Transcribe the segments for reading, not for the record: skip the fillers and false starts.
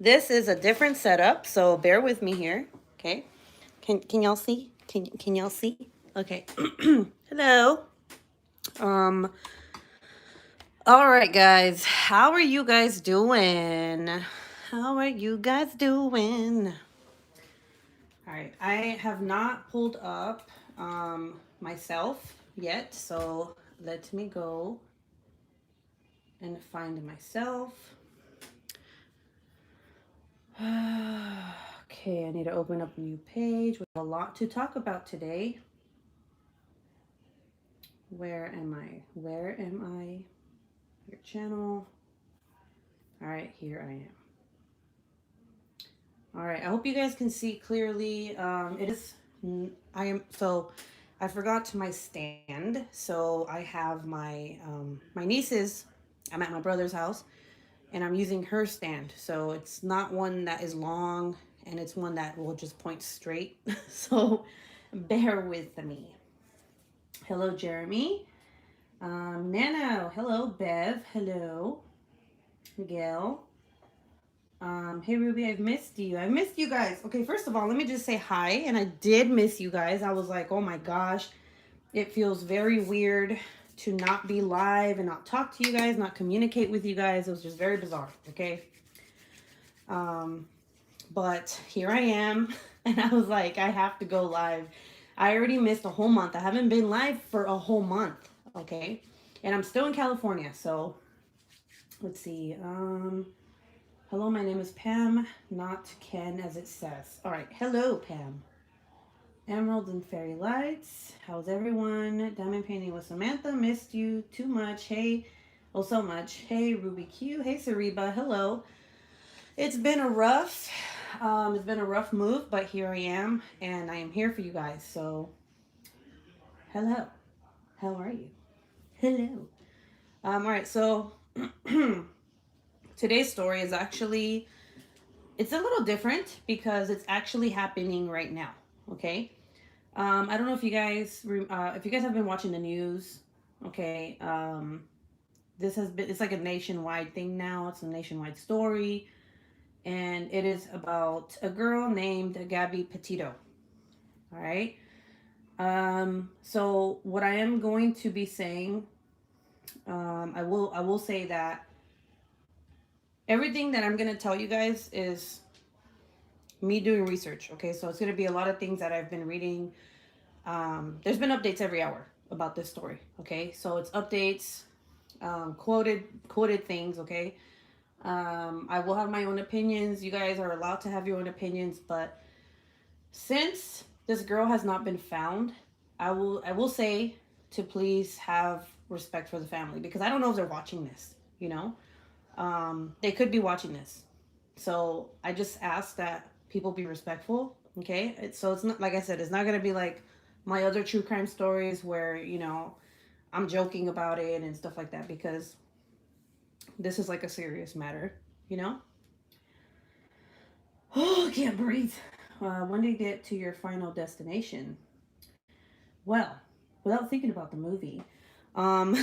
This is a different setup, so bear with me here. Okay. Can y'all see? Can y'all see? Okay. Hello. Um all right, guys. How are you guys doing? How are you guys doing? All right. I have not pulled up myself yet, so let me go and find myself. Okay, I need to open up a new page with a lot to talk about today. Where am I? Where am I? Your channel. All right, here I am. All right, I hope you guys can see clearly. I forgot my stand, so I have my niece's. I'm at my brother's house, and I'm using her stand. So it's not one that is long, and it's one that will just point straight. So bear with me. Hello, Jeremy. Nano. Hello, Bev. Hello, Miguel. Hey Ruby, I've missed you. I missed you guys. Okay, first of all, let me just say hi. And I did miss you guys. I was like, oh my gosh, it feels very weird to not be live and not talk to you guys, not communicate with you guys. It was just very bizarre. Okay. But here I am, and I was like, I have to go live. I already missed a whole month. I haven't been live for a whole month. Okay. And I'm still in California. So let's see. Hello, my name is Pam, not Ken as it says. All right, hello, Pam. Emerald and Fairy Lights. How's everyone? Diamond Painting with Samantha. Missed you too much. Hey, oh, so much. Hey, Ruby Q. Hey, Sariba. Hello. It's been a rough move, but here I am, and I am here for you guys. So, hello. How are you? Hello. All right, so today's story is actually it's a little different because it's actually happening right now. Okay. I don't know if you guys have been watching the news. Okay. It's like a nationwide thing now. It's a nationwide story, and it is about a girl named Gabby Petito. All right. So what I am going to be saying, I will say that everything that I'm gonna tell you guys is me doing research. Okay, so it's gonna be a lot of things that I've been reading. There's been updates every hour about this story. Okay, so it's updates, quoted things. Okay, I will have my own opinions. You guys are allowed to have your own opinions, but since this girl has not been found, I will say to please have respect for the family because I don't know if they're watching this. They could be watching this. So I just ask that people be respectful. Okay. It's not, like I said, it's not going to be like my other true crime stories where, I'm joking about it and stuff like that because this is like a serious matter, you know? Oh, I can't breathe. When do you get to your final destination? Well, without thinking about the movie, um,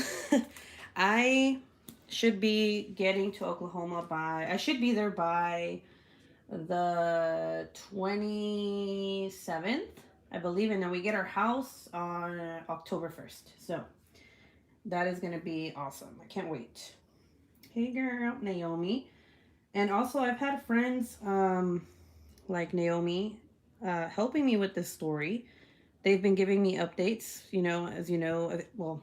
I should be getting to Oklahoma I should be there by the 27th, I believe. And then we get our house on October 1st. So that is going to be awesome. I can't wait. Hey, girl, Naomi. And also, I've had friends like Naomi helping me with this story. They've been giving me updates, as you know. Well,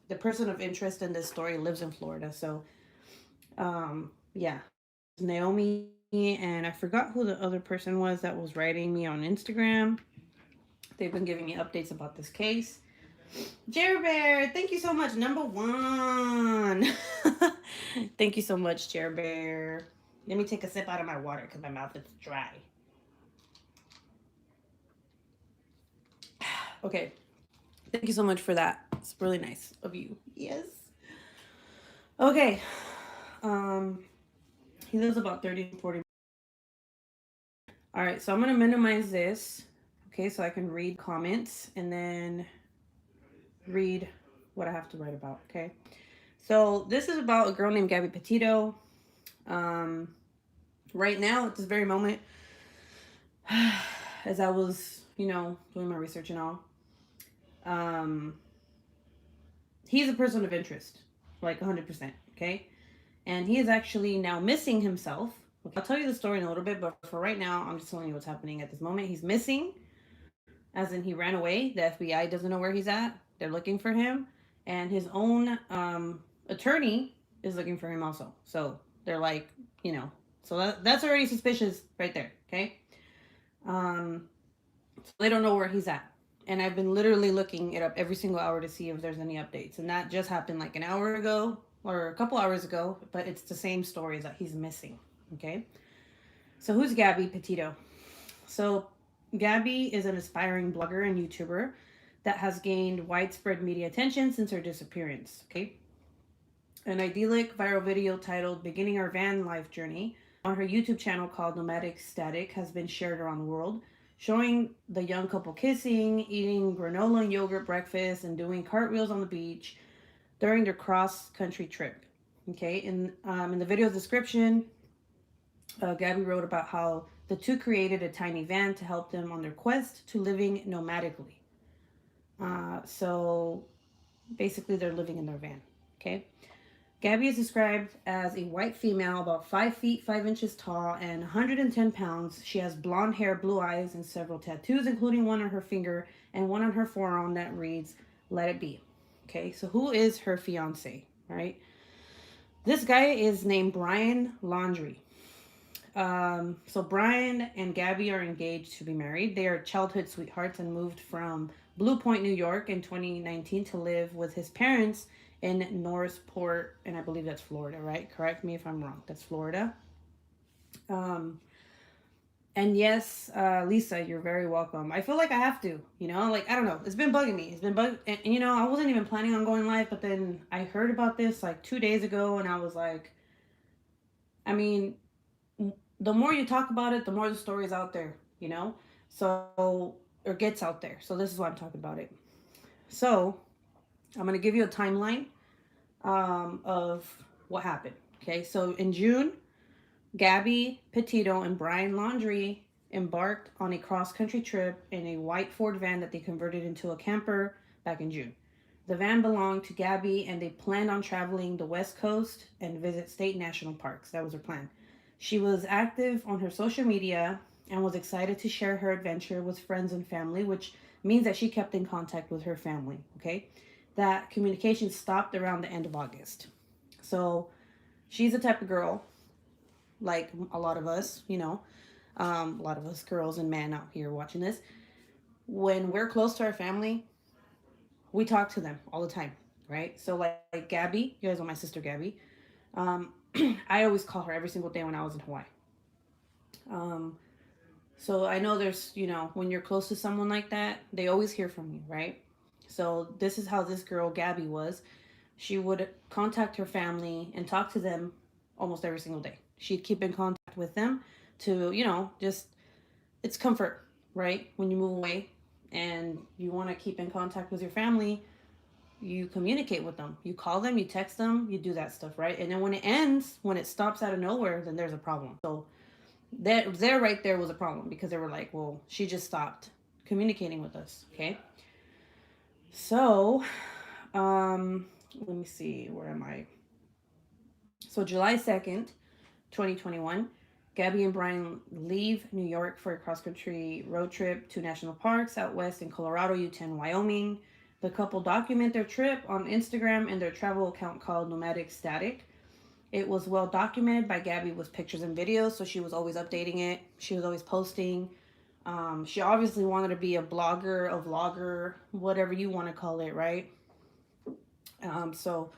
the person of interest in this story lives in Florida. So, yeah, Naomi, and I forgot who the other person was that was writing me on Instagram. They've been giving me updates about this case. Jerry Bear, thank you so much. Number one. Thank you so much, Jerry Bear. Let me take a sip out of my water because my mouth is dry. Okay. Thank you so much for that. It's really nice of you. Yes. Okay. He lives about 30 to 40. All right, so I'm going to minimize this. Okay, so I can read comments and then read what I have to write about. Okay. So this is about a girl named Gabby Petito. Right now, at this very moment, as I was, doing my research and all, um, he's a person of interest, like 100%. Okay. And he is actually now missing himself. I'll tell you the story in a little bit, but for right now, I'm just telling you what's happening at this moment. He's missing, as in he ran away. The FBI doesn't know where he's at. They're looking for him. And his own attorney is looking for him also. So they're like, so that's already suspicious right there. Okay. So they don't know where he's at. And I've been literally looking it up every single hour to see if there's any updates. And that just happened like an hour ago or a couple hours ago, but it's the same story that he's missing. Okay. So who's Gabby Petito? So Gabby is an aspiring blogger and YouTuber that has gained widespread media attention since her disappearance. Okay. An idyllic viral video titled Beginning Our Van Life Journey on her YouTube channel called Nomadic Static has been shared around the world, showing the young couple kissing, eating granola and yogurt breakfast, and doing cartwheels on the beach during their cross-country trip. Okay, in the video description, Gabby wrote about how the two created a tiny van to help them on their quest to living nomadically. So basically, they're living in their van. Okay. Gabby is described as a white female, about 5 feet 5 inches tall and 110 pounds. She has blonde hair, blue eyes, and several tattoos, including one on her finger and one on her forearm that reads, "Let it be." Okay, so who is her fiance, right? This guy is named Brian Laundrie. So Brian and Gabby are engaged to be married. They are childhood sweethearts and moved from Blue Point, New York in 2019 to live with his parents in Northport, and I believe that's Florida, right? Correct me if I'm wrong. That's Florida. And yes, Lisa, you're very welcome. I feel like I have to, like, I don't know. It's been bugging me. It's been and I wasn't even planning on going live, but then I heard about this like 2 days ago, and I was like, I mean, the more you talk about it, the more the story is out there, so, or gets out there. So this is why I'm talking about it. So I'm going to give you a timeline of what happened. Okay, so in June, Gabby Petito and Brian Laundrie embarked on a cross-country trip in a white Ford van that they converted into a camper back in June. The van belonged to Gabby, and they planned on traveling the West Coast and visit state national parks. That was her plan. She was active on her social media and was excited to share her adventure with friends and family, which means that she kept in contact with her family. Okay, that communication stopped around the end of August. So she's the type of girl, like a lot of us, a lot of us girls and men out here watching this. When we're close to our family, we talk to them all the time, right? So like Gabby, you guys know my sister Gabby. I always call her every single day when I was in Hawaii. So I know there's, when you're close to someone like that, they always hear from you, right? So this is how this girl Gabby was. She would contact her family and talk to them almost every single day. She'd keep in contact with them to, just, it's comfort, right? When you move away and you want to keep in contact with your family, you communicate with them. You call them, you text them, you do that stuff, right? And then when it ends, when it stops out of nowhere, then there's a problem. So there right there was a problem, because they were like, well, she just stopped communicating with us. Okay. So, let me see, where am I? So July 2nd, 2021, Gabby and Brian leave New York for a cross-country road trip to national parks out west in Colorado, Utah, and Wyoming. The couple document their trip on Instagram and their travel account called Nomadic Static. It was well documented by Gabby with pictures and videos, so she was always updating it. She was always posting. She obviously wanted to be a blogger, a vlogger, whatever you want to call it, right? So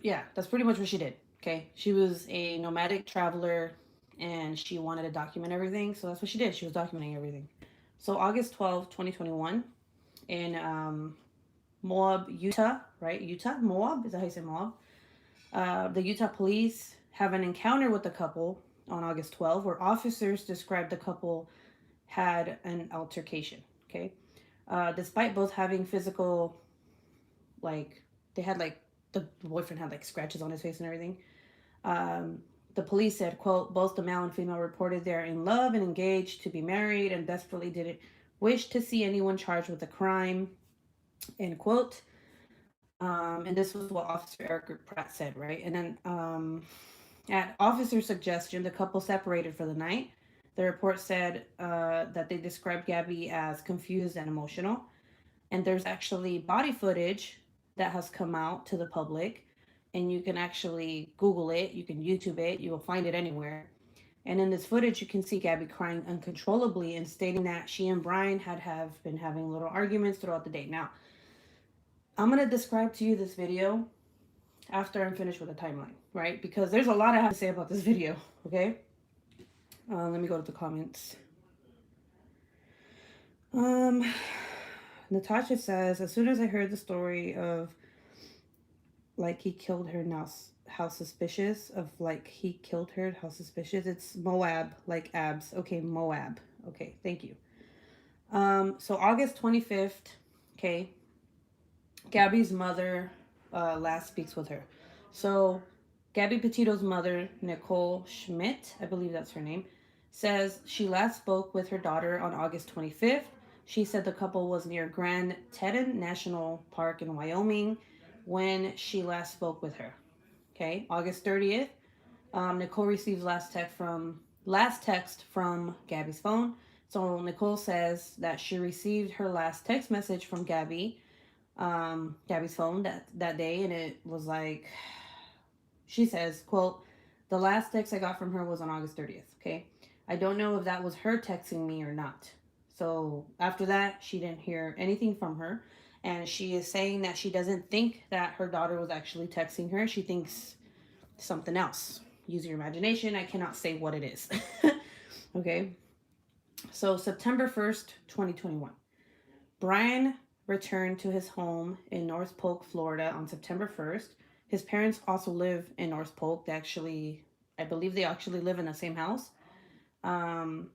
that's pretty much what she did. Okay, she was a nomadic traveler, and she wanted to document everything, so that's what she did. She was documenting everything. So August 12th, 2021, in Moab, Utah, right? Utah? Moab? Is that how you say Moab? The Utah police have an encounter with the couple on August 12th, where officers described the couple had an altercation. Okay. Despite both having physical, like, they had like, the boyfriend had like scratches on his face and everything. The police said, quote, both the male and female reported they're in love and engaged to be married and desperately didn't wish to see anyone charged with a crime, end quote. And this was what Officer Eric Pratt said, right? And then at officer's suggestion, the couple separated for the night. The report said that they described Gabby as confused and emotional. And there's actually body footage that has come out to the public. And you can actually Google it, you can YouTube it, you will find it anywhere. And in this footage, you can see Gabby crying uncontrollably and stating that she and Brian have been having little arguments throughout the day. Now, I'm going to describe to you this video after I'm finished with the timeline, right? Because there's a lot I have to say about this video, okay? Let me go to the comments. Natasha says, as soon as I heard the story of like he killed her, now how suspicious of like he killed her, how suspicious. It's Moab, like abs. Okay, Moab. Okay, thank you. So August 25th, okay, Gabby's mother last speaks with her. So Gabby Petito's mother, Nicole Schmidt, I believe that's her name, says she last spoke with her daughter on August 25th. She said the couple was near Grand Teton National Park in Wyoming when she last spoke with her. Okay, August 30th, Nicole receives last text from Gabby's phone. So Nicole says that she received her last text message from Gabby's phone that day, and it was like, she says, quote, the last text I got from her was on August 30th. Okay, I don't know if that was her texting me or not. So after that, she didn't hear anything from her. And she is saying that she doesn't think that her daughter was actually texting her. She thinks something else. Use your imagination. I cannot say what it is. Okay. So September 1st, 2021. Brian returned to his home in North Polk, Florida on September 1st. His parents also live in North Polk. I believe they actually live in the same house. And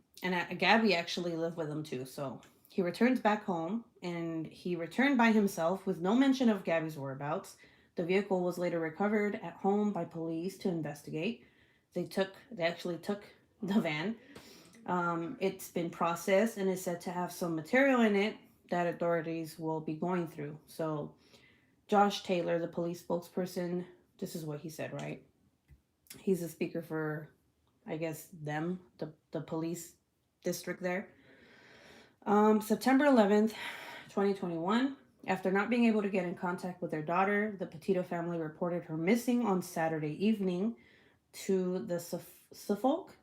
Gabby actually lived with him too. So he returns back home, and he returned by himself with no mention of Gabby's whereabouts. The vehicle was later recovered at home by police to investigate. They actually took the van. It's been processed and is said to have some material in it that authorities will be going through. So Josh Taylor, the police spokesperson, this is what he said, right? He's a speaker for, I guess, the police district there. September 11th, 2021. After not being able to get in contact with their daughter, the Petito family reported her missing on Saturday evening to the Suffolk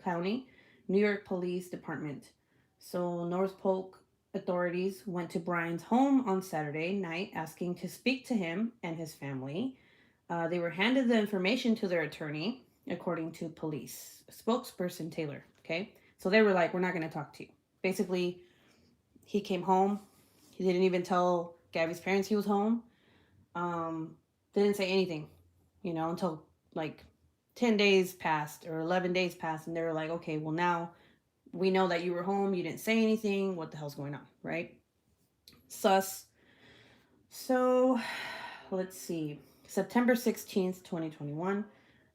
County, New York Police Department. So North Polk authorities went to Brian's home on Saturday night asking to speak to him and his family. They were handed the information to their attorney, according to police spokesperson Taylor. Okay, so they were like, we're not going to talk to you. Basically, he came home. He didn't even tell Gabby's parents he was home. Didn't say anything, until like 10 days passed or 11 days passed. And they were like, okay, well, now we know that you were home. You didn't say anything. What the hell's going on, right? Sus. So let's see. September 16th, 2021.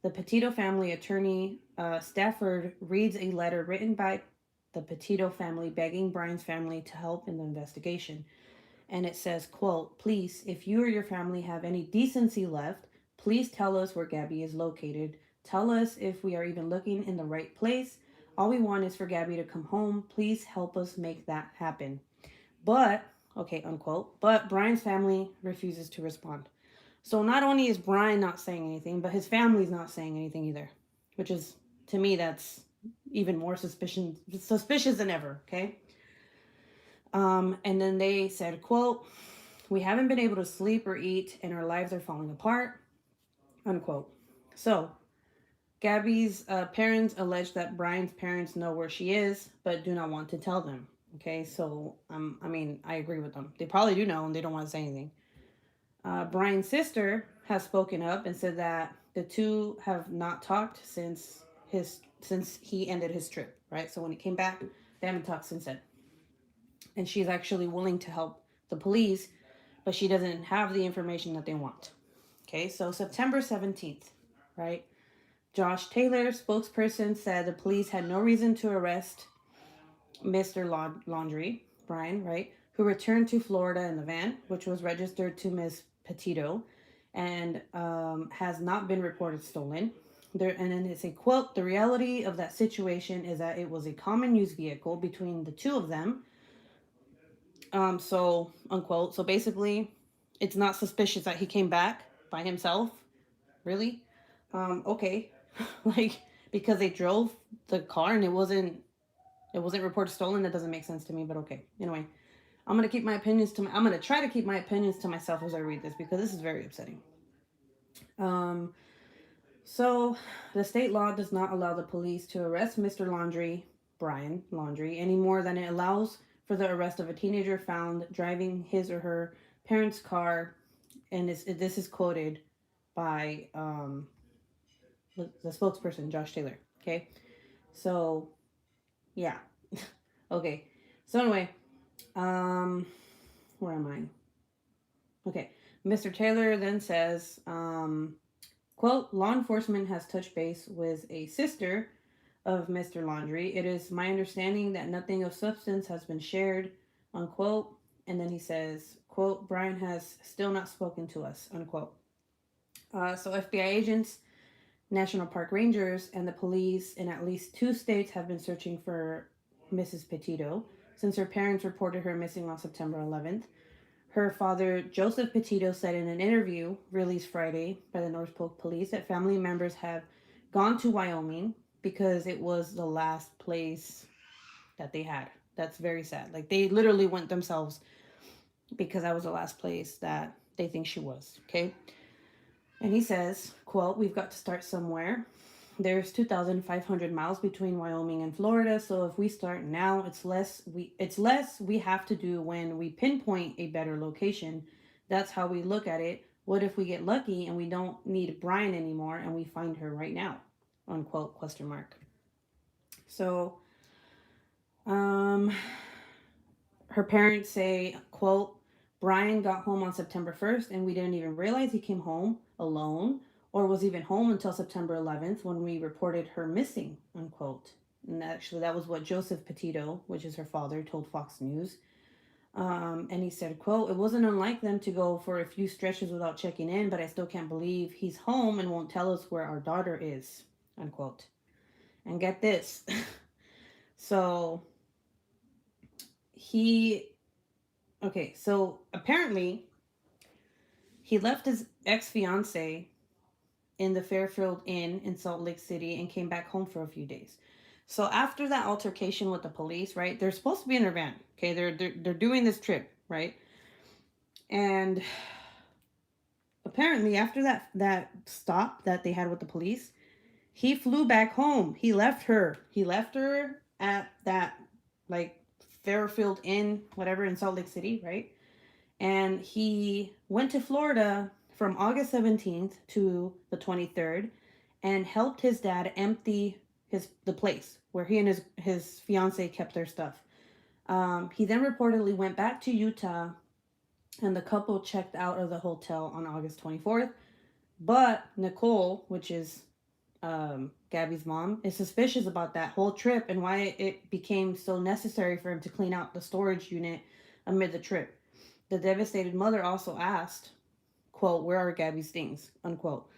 The Petito family attorney, Stafford, reads a letter written by the Petito family begging Brian's family to help in the investigation. And it says, quote, please, if you or your family have any decency left, please tell us where Gabby is located. Tell us if we are even looking in the right place. All we want is for Gabby to come home. Please help us make that happen. But, okay, unquote, but Brian's family refuses to respond. So not only is Brian not saying anything, but his family's not saying anything either, which is, to me, that's even more suspicious than ever, okay? And then they said, quote, we haven't been able to sleep or eat and our lives are falling apart, unquote. So Gabby's parents allege that Brian's parents know where she is, but do not want to tell them. Okay, so I agree with them. They probably do know and they don't want to say anything. Brian's sister has spoken up and said that the two have not talked since he ended his trip, right? So when he came back, they haven't talked since then. And she's actually willing to help the police, but she doesn't have the information that they want. Okay, so September 17th, right? Josh Taylor, spokesperson, said the police had no reason to arrest Mr. Laundrie, Brian, right, who returned to Florida in the van, which was registered to Ms. Petito and has not been reported stolen. There, and then it's a quote, the reality of that situation is that it was a common use vehicle between the two of them. So, unquote. So basically, it's not suspicious that he came back by himself. Really? Okay. Like, because they drove the car and it wasn't reported stolen. That doesn't make sense to me, but okay. Anyway, I'm gonna try to keep my opinions to myself as I read this because this is very upsetting. Um, so the state law does not allow the police to arrest Mr. Brian Laundrie, any more than it allows for the arrest of a teenager found driving his or her parents' car, and this is quoted by the spokesperson, Josh Taylor. Okay, so yeah, okay. So anyway, where am I? Okay, Mr. Taylor then says, quote, law enforcement has touched base with a sister of Mr. Laundrie. It is my understanding that nothing of substance has been shared, unquote. And then he says, quote, Brian has still not spoken to us, unquote. So FBI agents, National Park Rangers, and the police in at least 2 states have been searching for Mrs. Petito since her parents reported her missing on September 11th. Her father, Joseph Petito, said in an interview released Friday by the North Polk Police that family members have gone to Wyoming because it was the last place that they had. That's very sad. Like, they literally went themselves because that was the last place that they think she was. Okay. And he says, quote, we've got to start somewhere. There's 2,500 miles between Wyoming and Florida, so if we start now, it's less we have to do when we pinpoint a better location. That's how we look at it. What if we get lucky and we don't need Brian anymore and we find her right now? Unquote, question mark. So, her parents say, quote, Brian got home on September 1st and we didn't even realize he came home alone or was even home until September 11th when we reported her missing, unquote. And actually, that was what Joseph Petito, which is her father, told Fox News. And he said, quote, it wasn't unlike them to go for a few stretches without checking in, but I still can't believe he's home and won't tell us where our daughter is, unquote. And get this. So apparently he left his ex-fiance in the Fairfield Inn in Salt Lake City and came back home for a few days. So after that altercation with the police, right, they're supposed to be in their van. Okay, they're doing this trip, right? And apparently after that stop that they had with the police, he flew back home. He left her at that, like, Fairfield Inn, whatever, in Salt Lake City, right? And he went to Florida from August 17th to the 23rd and helped his dad empty the place where he and his fiance kept their stuff. He then reportedly went back to Utah and the couple checked out of the hotel on August 24th. But Nicole, which is Gabby's mom, is suspicious about that whole trip and why it became so necessary for him to clean out the storage unit amid the trip. The devastated mother also asked, quote, where are Gabby's things, unquote.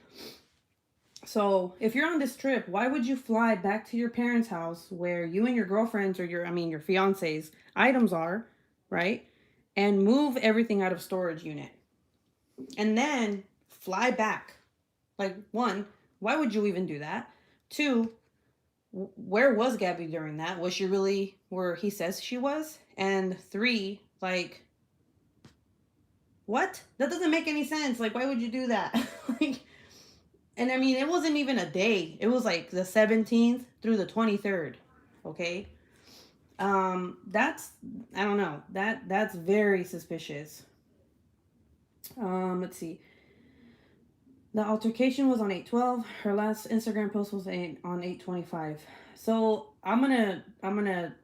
So if you're on this trip, why would you fly back to your parents' house where you and your girlfriend's or your fiance's items are, right? And move everything out of storage unit. And then fly back. Like, one, why would you even do that? Two, where was Gabby during that? Was she really where he says she was? And three, like, what? That doesn't make any sense. Like, why would you do that? Like, and I mean, it wasn't even a day. It was like the 17th through the 23rd. Okay. That's, I don't know. That's very suspicious. Let's see. The altercation was on 8/12. Her last Instagram post was on 8/25. So I'm gonna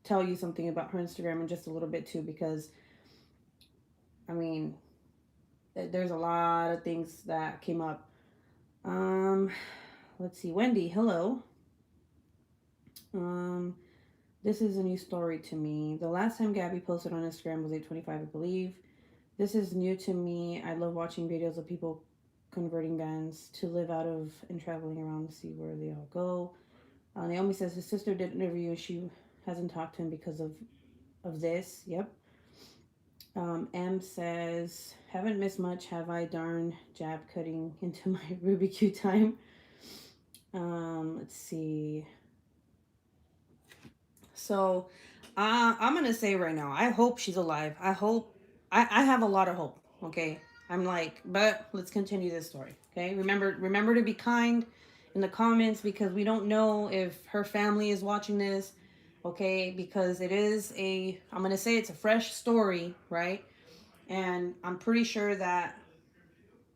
tell you something about her Instagram in just a little bit too, because I mean, there's a lot of things that came up. let's see. Wendy, hello. Um, this is a new story to me. The last time Gabby posted on Instagram was 8:25, I believe. This is new to me. I love watching videos of people converting bands to live out of and traveling around to see where they all go. Naomi says his sister did an interview and she hasn't talked to him because of this. Yep. M says, haven't missed much, have I? Darn jab cutting into my Rubik's Cube time. Let's see. So, I'm gonna say right now, I hope she's alive. I have a lot of hope. Okay, I'm like, but let's continue this story. Okay, remember to be kind in the comments because we don't know if her family is watching this. Okay, because I'm gonna say it's a fresh story, right? And I'm pretty sure that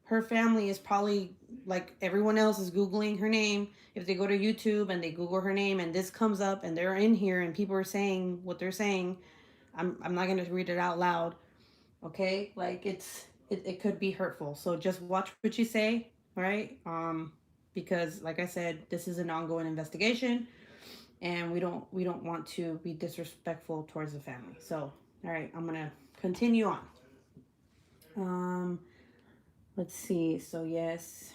her family is probably like everyone else is Googling her name. If they go to YouTube and they Google her name and this comes up and they're in here and people are saying what they're saying, I'm not going to read it out loud. Okay? Like it could be hurtful. So just watch what you say, right? Because like I said, this is an ongoing investigation and we don't want to be disrespectful towards the family. So, all right, I'm going to continue on. Let's see. So yes.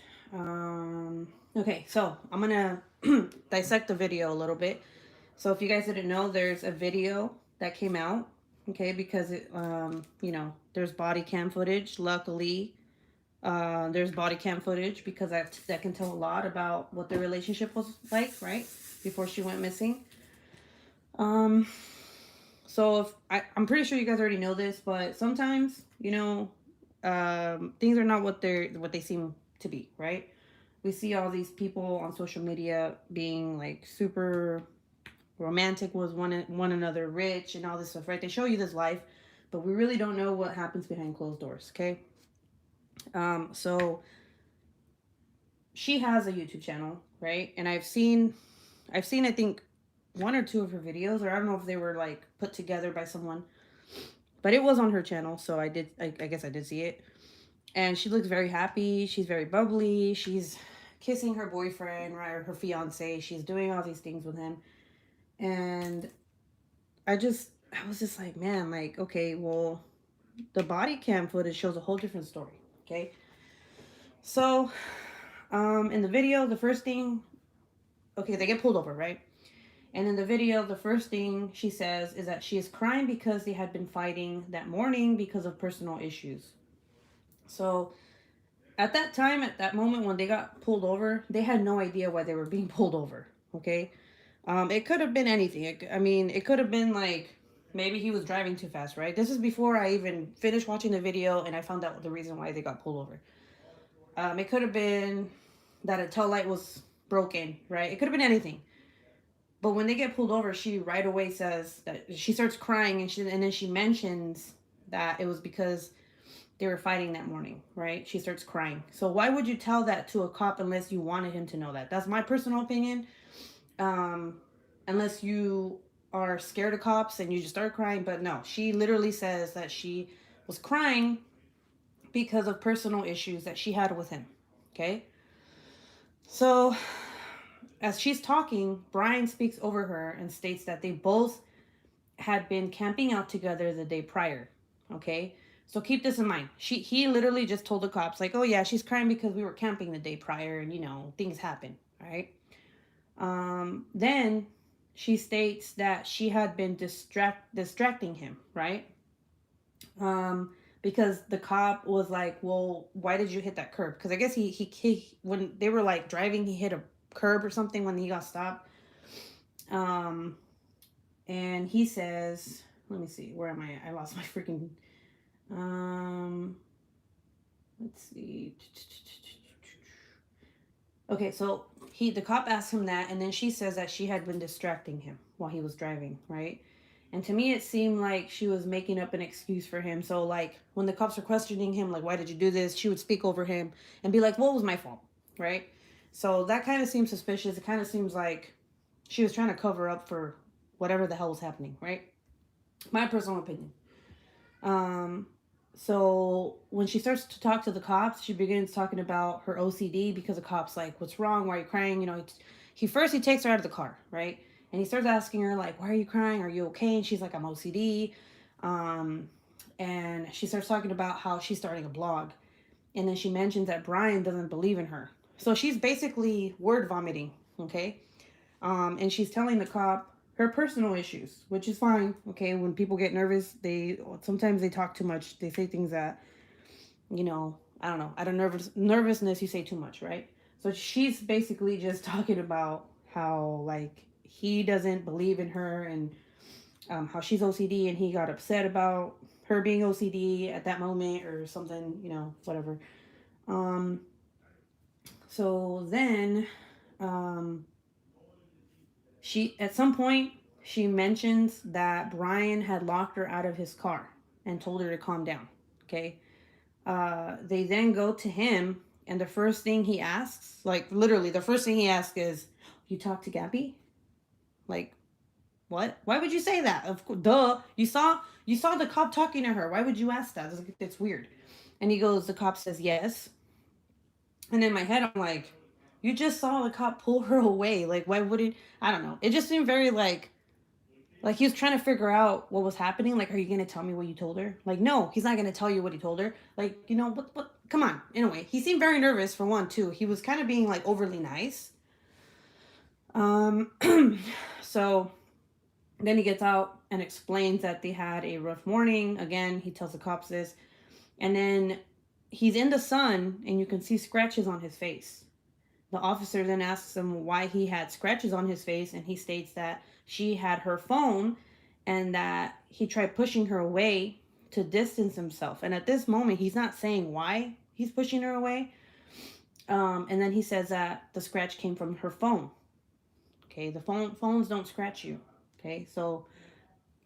Okay, so I'm gonna dissect the video a little bit. So if you guys didn't know, there's a video that came out. Okay, because there's body cam footage. Luckily, there's body cam footage because that can tell a lot about what the relationship was like, right? Before she went missing. So I'm pretty sure you guys already know this, but sometimes, things are not what they seem to be, right? We see all these people on social media being like super romantic with one another, rich and all this stuff, right? They show you this life, but we really don't know what happens behind closed doors, okay? So she has a YouTube channel, right? And I've seen I think one or two of her videos, or I don't know if they were like put together by someone, but it was on her channel, so I guess I did see it. And she looks very happy. She's very bubbly. She's kissing her boyfriend, right, or her fiance. She's doing all these things with him. And I was just like, man, like, okay, well, the body cam footage shows a whole different story, okay? So, in the video, the first thing, okay, they get pulled over, right? And in the video, the first thing she says is that she is crying because they had been fighting that morning because of personal issues. So at that time, at that moment when they got pulled over, they had no idea why they were being pulled over. Okay. It could have been anything. It could have been like maybe he was driving too fast, right? This is before I even finished watching the video and I found out the reason why they got pulled over. It could have been that a tail light was broken, right? It could have been anything. But when they get pulled over, she right away says that she starts crying and then she mentions that it was because they were fighting that morning, right? She starts crying. So why would you tell that to a cop unless you wanted him to know that? That's my personal opinion. Unless you are scared of cops and you just start crying. But no, she literally says that she was crying because of personal issues that she had with him. Okay? So as she's talking, Brian speaks over her and states that they both had been camping out together the day prior. Okay? So keep this in mind. He literally just told the cops, like, oh yeah, she's crying because we were camping the day prior and things happen, right? Then she states that she had been distracting him, right? Because the cop was like, well, why did you hit that curb? Because I guess he when they were like driving, he hit a curb or something when he got stopped. And he says, let me see, where am I? I lost my freaking. Let's see. Okay, so the cop asked him that, and then she says that she had been distracting him while he was driving, right? And to me, it seemed like she was making up an excuse for him. So, like, when the cops were questioning him, like, why did you do this? She would speak over him and be like, what was my fault, right? So that kind of seems suspicious. It kind of seems like she was trying to cover up for whatever the hell was happening, right? My personal opinion. So when she starts to talk to the cops, she begins talking about her OCD because the cops like, "What's wrong? Why are you crying?" You know, he takes her out of the car, right? And he starts asking her like, "Why are you crying? Are you okay?" And she's like, "I'm OCD." Um, and she starts talking about how she's starting a blog, and then she mentions that Brian doesn't believe in her. So she's basically word vomiting, okay? And she's telling the cop her personal issues, which is fine. Okay, when people get nervous, they sometimes they talk too much. They say things that, you know, I don't know. Out of nervousness, you say too much, right? So she's basically just talking about how like he doesn't believe in her, and how she's OCD, and he got upset about her being OCD at that moment or something, you know, whatever. Um, so then, um, she at some point she mentions that Brian had locked her out of his car and told her to calm down. Okay. They then go to him, and the first thing he asks, like literally, the first thing he asks is, "You talked to Gabby?" Like, what? Why would you say that? Of course, duh. You saw the cop talking to her. Why would you ask that? It's weird. And he goes, the cop says yes. And in my head, I'm like, you just saw the cop pull her away. Like, why would it? I don't know. It just seemed very like he was trying to figure out what was happening. Like, are you gonna tell me what you told her? Like, no, he's not gonna tell you what he told her. Like, you know what? Come on. Anyway, he seemed very nervous for one too. He was kind of being like overly nice. Um, so then he gets out and explains that they had a rough morning. Again, he tells the cops this, and then he's in the sun, and you can see scratches on his face. The officer then asks him why he had scratches on his face, and he states that she had her phone and that he tried pushing her away to distance himself. And at this moment, he's not saying why he's pushing her away. And then he says that the scratch came from her phone. Okay, the phones don't scratch you. Okay, so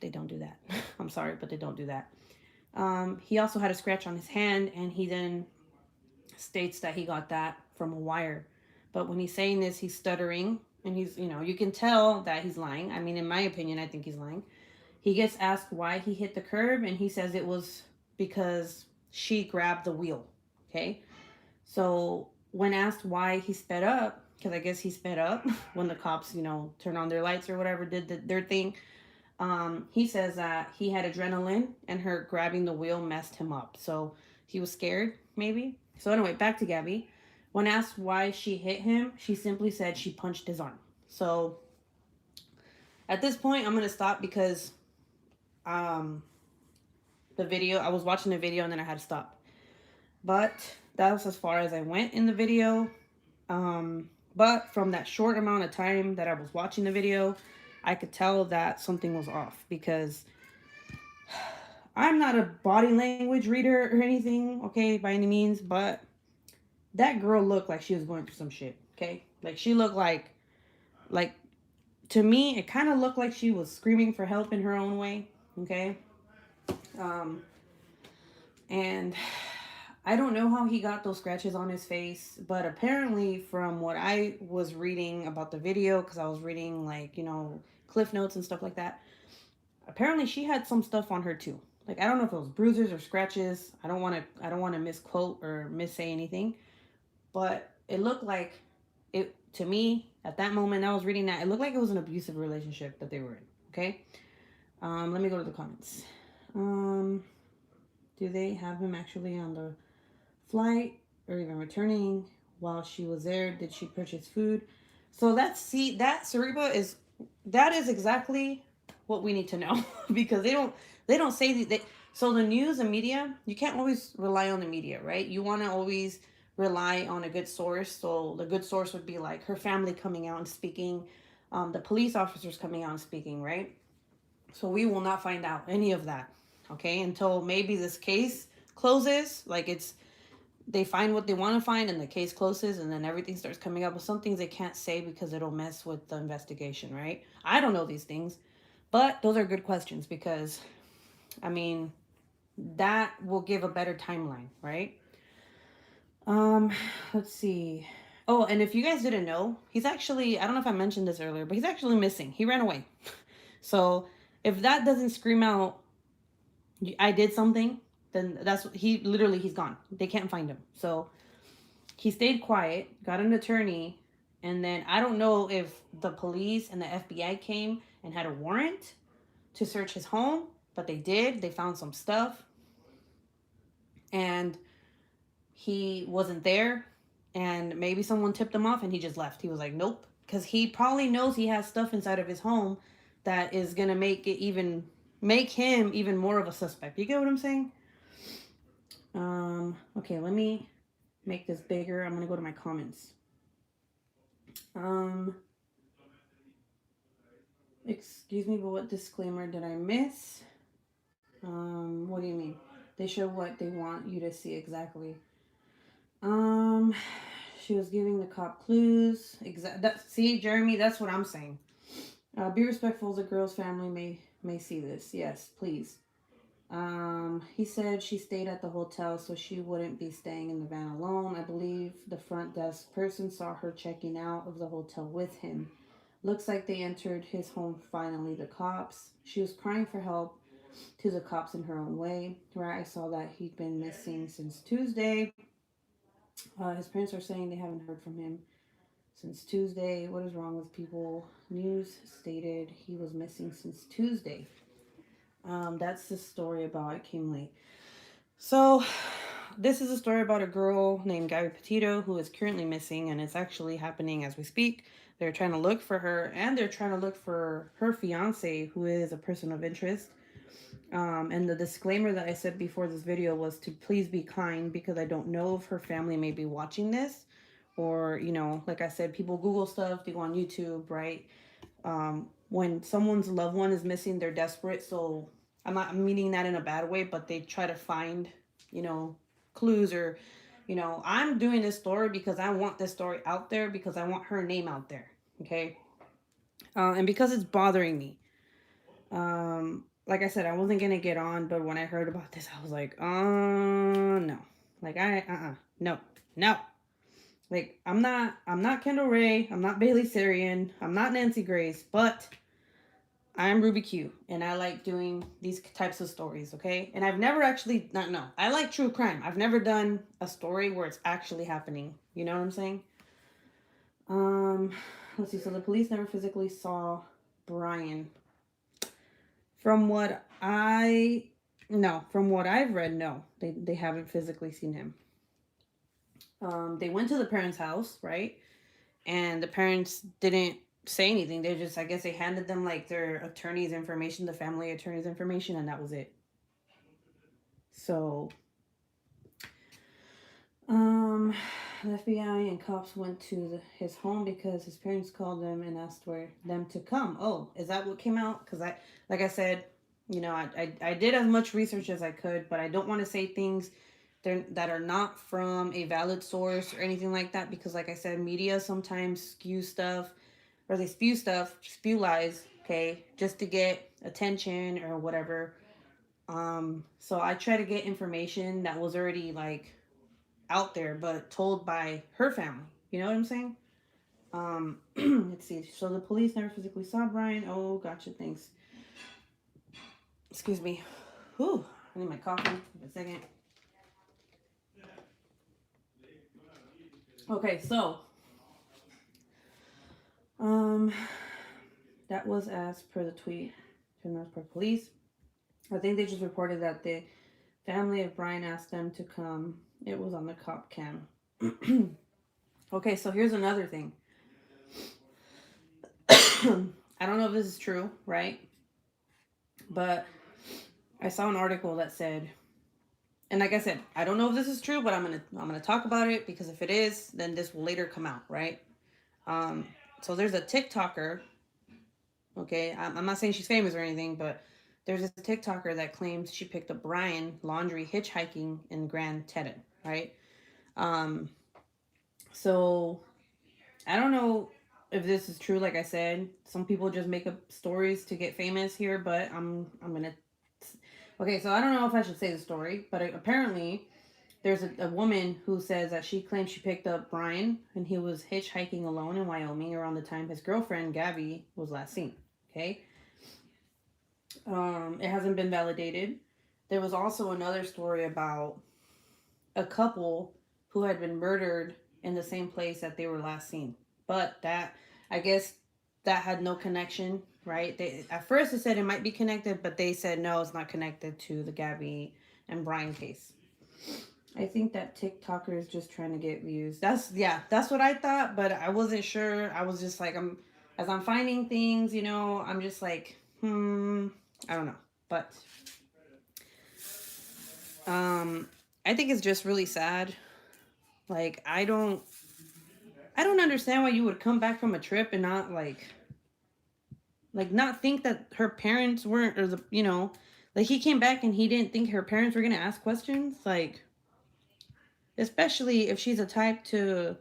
they don't do that. I'm sorry, but they don't do that. He also had a scratch on his hand, and he then states that he got that from a wire. But when he's saying this, he's stuttering, and he's, you know, you can tell that he's lying. I mean, in my opinion, I think he's lying. He gets asked why he hit the curb, and he says it was because she grabbed the wheel. Okay. So when asked why he sped up, because I guess he sped up when the cops, you know, turned on their lights or whatever, did their thing. He says that he had adrenaline, and her grabbing the wheel messed him up. So he was scared, maybe. So anyway, back to Gabby. When asked why she hit him, she simply said she punched his arm. So at this point, I'm gonna stop because um, the video. I was watching the video and then I had to stop. But that was as far as I went in the video. But from that short amount of time that I was watching the video, I could tell that something was off because I'm not a body language reader or anything, okay, by any means, but that girl looked like she was going through some shit, okay? Like she looked like to me, it kind of looked like she was screaming for help in her own way, okay? Um, and I don't know how he got those scratches on his face, but apparently, from what I was reading about the video, because I was reading like, you know, cliff notes and stuff like that, apparently she had some stuff on her too. Like I don't know if it was bruises or scratches. I don't want to misquote or missay anything, but it looked like it to me at that moment I was reading that it looked like it was an abusive relationship that they were in. Okay. Let me go to the comments. Do they have him actually on the flight or even returning while she was there? Did she purchase food? So that Sariba is exactly what we need to know because they don't say that so the news and media, you can't always rely on the media, right? You want to always rely on a good source. So the good source would be like her family coming out and speaking, the police officers coming out and speaking, right? So we will not find out any of that, okay, until maybe this case closes. Like they find what they want to find and the case closes, and then everything starts coming up. But some things they can't say because it'll mess with the investigation, right? I don't know these things, but those are good questions because, I mean, that will give a better timeline, right? Um, let's see. Oh, and if you guys didn't know, he's actually, I don't know if I mentioned this earlier, but he's actually missing. He ran away. So if that doesn't scream out, I did something, then that's he's gone. They can't find him. So he stayed quiet, got an attorney, and then I don't know if the police and the FBI came and had a warrant to search his home, but they did. They found some stuff, and he wasn't there, and maybe someone tipped him off and he just left. He was like, nope, because he probably knows he has stuff inside of his home that is gonna make him even more of a suspect. You get what I'm saying? Okay, let me make this bigger. I'm gonna go to my comments. Excuse me, but what disclaimer did I miss? What do you mean? They show what they want you to see exactly. She was giving the cop clues. See, Jeremy, that's what I'm saying. Be respectful. The girl's family may see this. Yes, please. He said she stayed at the hotel, so she wouldn't be staying in the van alone. I believe the front desk person saw her checking out of the hotel with him. Looks like they entered his home finally, the cops. She was crying for help to the cops in her own way. Right, I saw that he'd been missing since Tuesday. His parents are saying they haven't heard from him since Tuesday. What is wrong with people? News stated he was missing since Tuesday. That's the story about it came late. So this is a story about a girl named Gabby Petito who is currently missing, and it's actually happening as we speak. They're trying to look for her, and they're trying to look for her fiance, who is a person of interest. And the disclaimer that I said before this video was to please be kind, because I don't know if her family may be watching this, or, you know, like I said, people Google stuff, they go on YouTube, right? When someone's loved one is missing, they're desperate. So I'm not meaning that in a bad way, but they try to find, you know, clues, or, you know, I'm doing this story because I want this story out there, because I want her name out there. Okay. And because it's bothering me. Like I said, I wasn't going to get on, but when I heard about this, I was like, no. Like, no. Like, I'm not Kendall Ray, I'm not Bailey Sarian, I'm not Nancy Grace, but I'm Ruby Q, and I like doing these types of stories, okay? And I've never actually, I like true crime. I've never done a story where it's actually happening. You know what I'm saying? Let's see. So the police never physically saw Brian. From what I've read, no. They haven't physically seen him. They went to the parents' house, right? And the parents didn't say anything. They just, I guess they handed them like their attorney's information, the family attorney's information, and that was it. So, the FBI and cops went to his home because his parents called them and asked for them to come. Oh, is that what came out? Because like I said, you know, I did as much research as I could, but I don't want to say things that are not from a valid source or anything like that, because like I said, media sometimes spew lies, okay, just to get attention or whatever. So I try to get information that was already like out there, but told by her family. You know what I'm saying? Let's see. So the police never physically saw Brian. Oh, gotcha. Thanks. Excuse me. Whew. I need my coffee. Give a second. Okay, so that was as per the tweet from North Park Police. I think they just reported that the family of Brian asked them to come. It was on the cop cam. Okay, so here's another thing. I don't know if this is true, right? But I saw an article that said, and like I said, I don't know if this is true, but I'm gonna talk about it, because if it is, then this will later come out, right? So there's a TikToker. Okay, I'm not saying she's famous or anything, but there's a TikToker that claims she picked up Brian laundry hitchhiking in Grand Teton, right? So I don't know if this is true. Like I said, some people just make up stories to get famous here, but I'm gonna. Okay, so I don't know if I should say the story, but apparently there's a woman who says that she claims she picked up Brian and he was hitchhiking alone in Wyoming around the time his girlfriend Gabby was last seen. Okay. It hasn't been validated. there was also another story about a couple who had been murdered in the same place that they were last seen. But that, I guess, that had no connection, right? They at first it said it might be connected, but they said no, it's not connected to the Gabby and Brian case. I think that TikToker is just trying to get views. That's what I thought, but I wasn't sure. I was just like, as I'm finding things, I'm just like, I don't know. But I think it's just really sad. Like I don't understand why you would come back from a trip and not like not think that her parents weren't, or like he came back and he didn't think her parents were gonna ask questions, like especially if she's a type to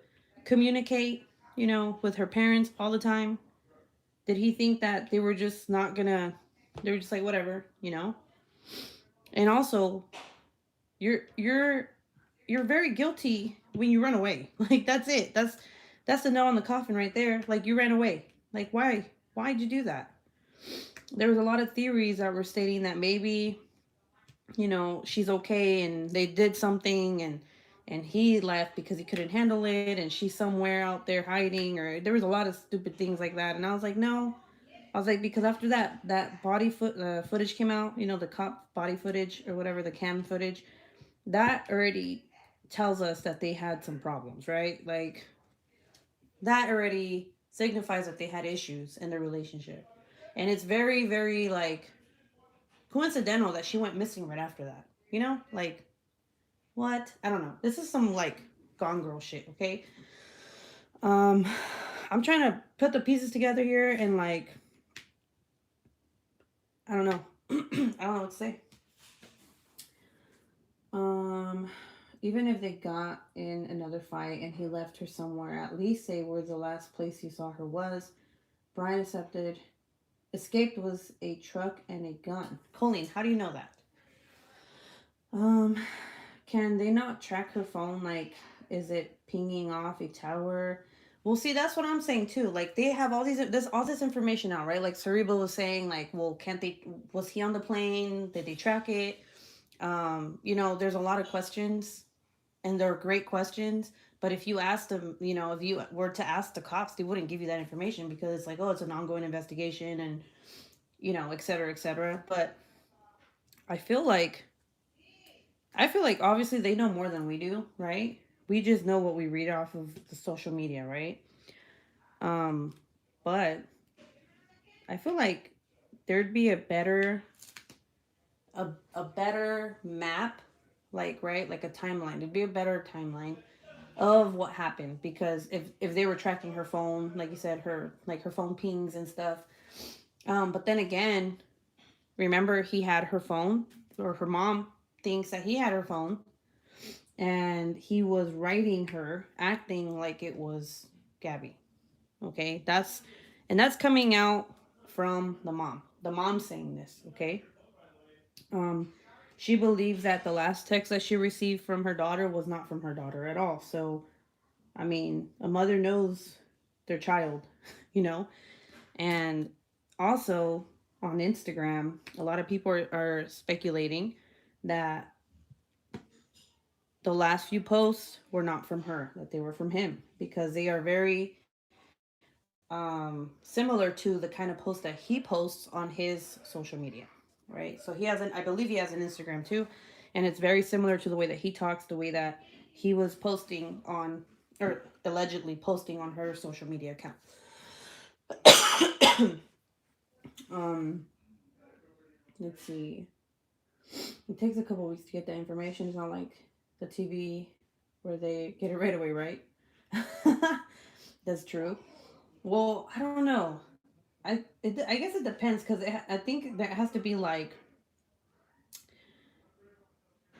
communicate, with her parents all the time. Did he think that they were just not gonna? They were just like whatever. And also, you're you're very guilty when you run away. Like that's it. That's the nail on the coffin right there. Like you ran away. Like why? Why'd you do that? There was a lot of theories that were stating that maybe she's okay and they did something, and he left because he couldn't handle it, and she's somewhere out there hiding, or there was a lot of stupid things like that. And I was like, no. I was like, because after that body footage came out, the cop body footage or whatever, the cam footage, that already tells us that they had some problems, right? Like that already signifies that they had issues in their relationship. And it's very, very like coincidental that she went missing right after that. Like what? I don't know. This is some like Gone Girl shit, okay? Um I'm trying to put the pieces together here and like I don't know. I don't know what to say. Um Even if they got in another fight and he left her somewhere, at least say where the last place he saw her was. Brian escaped was a truck and a gun. Colleen, how do you know that? Um, can they not track her phone? Like, is it pinging off a tower? Well, see, that's what I'm saying too. Like, they have there's all this information out, right? Like, Cerebral was saying, like, well, can't they? Was he on the plane? Did they track it? There's a lot of questions, and they're great questions. But if you ask them, if you were to ask the cops, they wouldn't give you that information because it's like, oh, it's an ongoing investigation, and et cetera, et cetera. But I feel like obviously they know more than we do, right? We just know what we read off of the social media, right? Um, but I feel like there'd be a better map, like right, like a timeline. It'd be a better timeline of what happened, because if they were tracking her phone, like you said, her phone pings and stuff. But then again, remember he had her phone, or her mom thinks that he had her phone, and he was writing her, acting like it was Gabby. Okay, that's coming out from the mom. The mom saying this. Okay, um, she believes that the last text that she received from her daughter was not from her daughter at all. So, I mean, a mother knows their child, you know, and also on Instagram, a lot of people are speculating that the last few posts were not from her, that they were from him, because they are very similar to the kind of post that he posts on his social media, right? So I believe he has an Instagram too, and it's very similar to the way that he talks, the way that he was posting on, or allegedly posting on her social media account. um, let's see. It takes a couple weeks to get the information. It's not like the TV where they get it right away, right? That's true. Well, I don't know. I guess it depends, because I think there has to be like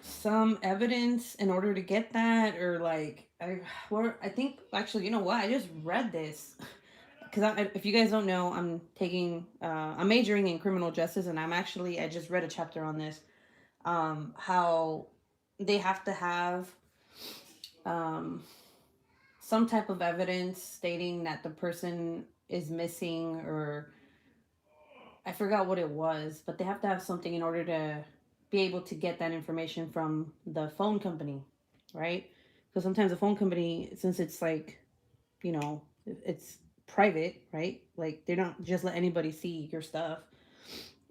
some evidence in order to get that, or like I think actually, you know what? I just read this because if you guys don't know, I'm majoring in criminal justice, and I just read a chapter on this. How they have to have um some type of evidence stating that the person is missing, or I forgot what it was, but they have to have something in order to be able to get that information from the phone company, right? Because sometimes the phone company, since it's like, it's private, right? Like they don't just let anybody see your stuff.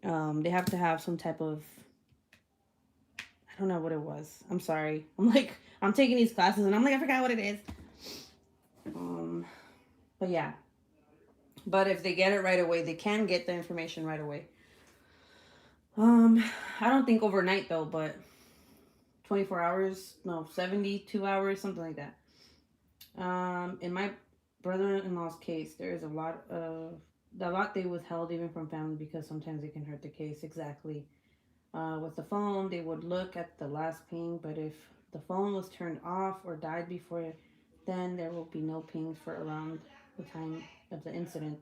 They have to have some type of, I don't know what it was. I'm sorry. I'm taking these classes and I'm like, I forgot what it is. But yeah. But if they get it right away, they can get the information right away. I don't think overnight though, but 24 hours, no, 72 hours, something like that. In my brother-in-law's case, there is a lot they withheld even from family because sometimes it can hurt the case. Exactly. With the phone, they would look at the last ping, but if the phone was turned off or died before then, there will be no pings for around the time of the incident.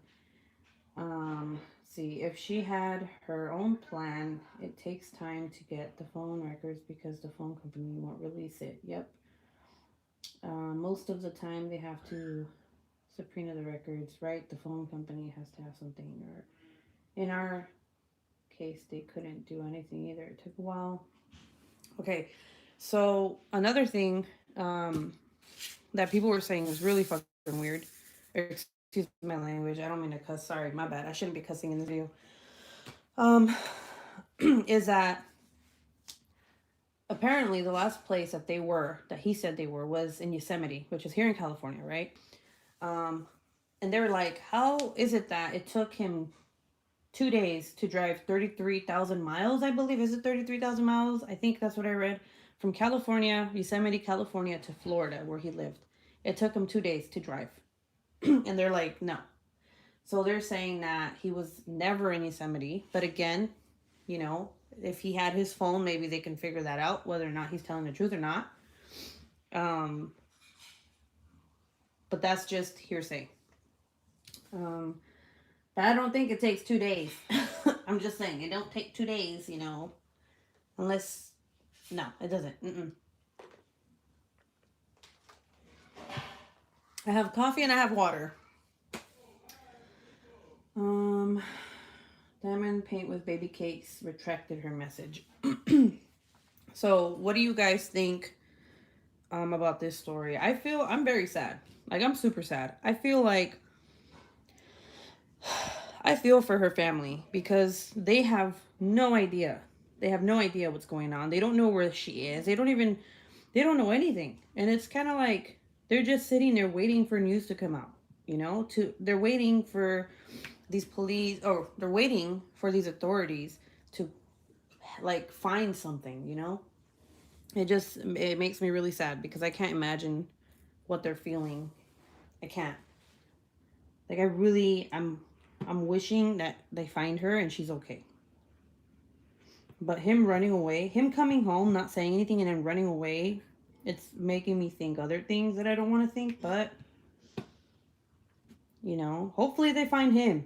See, if she had her own plan, it takes time to get the phone records because the phone company won't release it. Yep. Most of the time, they have to subpoena the records, right? The phone company has to have something, or in our case, they couldn't do anything either. It took a while. Okay, so another thing that people were saying was really fucking weird. Excuse my language. I don't mean to cuss. Sorry, my bad. I shouldn't be cussing in this video. Um, is that apparently the last place that he said they were, was in Yosemite, which is here in California, right? Um, and they were like, how is it that it took him 2 days to drive 33,000 miles? I believe, is it 33,000 miles? I think that's what I read, from California, Yosemite, California, to Florida, where he lived. It took him 2 days to drive. And they're like, no. So they're saying that he was never in Yosemite. But again, if he had his phone, maybe they can figure that out, whether or not he's telling the truth or not. But that's just hearsay. But I don't think it takes 2 days. I'm just saying, it don't take 2 days, unless, no, it doesn't. Mm-mm. I have coffee and I have water. Diamond paint with baby cakes retracted her message. So what do you guys think about this story? I'm very sad. Like, I'm super sad. I feel for her family because they have no idea. They have no idea what's going on. They don't know where she is. They don't know anything. And it's kind of like they're just sitting there waiting for news to come out. They're waiting for these police, or they're waiting for these authorities to like find something. It makes me really sad because I can't imagine what they're feeling. I can't. Like, I'm wishing that they find her and she's okay. But him running away, him coming home, not saying anything, and then running away, it's making me think other things that I don't want to think. But hopefully they find him.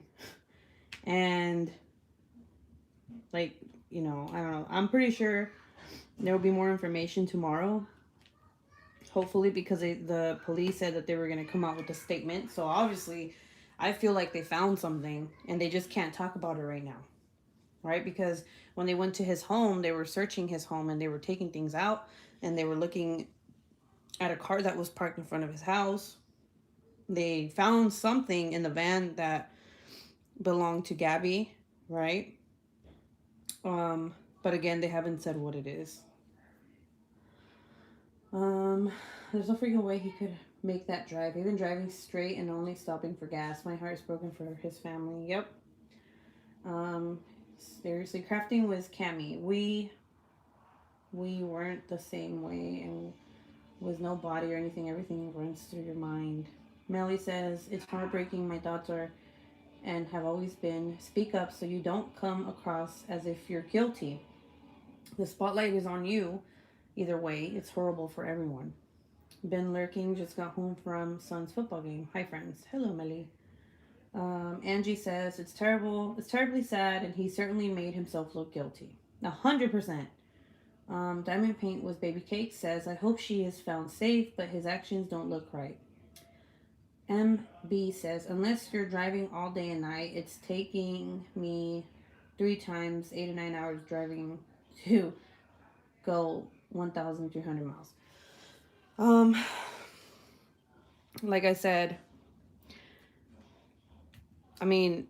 And I don't know. I'm pretty sure there will be more information tomorrow. Hopefully, because the police said that they were going to come out with a statement. So obviously, I feel like they found something and they just can't talk about it right now. Right? Because when they went to his home, they were searching his home and they were taking things out and they were looking at a car that was parked in front of his house. They found something in the van that belonged to Gabby, right? But again, they haven't said what it is. There's no freaking way he could make that drive. Even driving straight and only stopping for gas. My heart is broken for his family. Yep. Seriously, crafting was Cammy. We weren't the same way, and with no body or anything, everything runs through your mind. Melly says, it's heartbreaking. My thoughts are and have always been, speak up so you don't come across as if you're guilty. The spotlight is on you. Either way, it's horrible for everyone. Been lurking, just got home from son's football game. Hi, friends. Hello, Melly. Angie says, it's terrible. It's terribly sad, and he certainly made himself look guilty. 100%. Diamond Paint with Baby Cake says, I hope she is found safe, but his actions don't look right. MB says, unless you're driving all day and night, it's taking me 3 times 8 to 9 hours driving to go 1,300 miles. Um, like I said, I mean,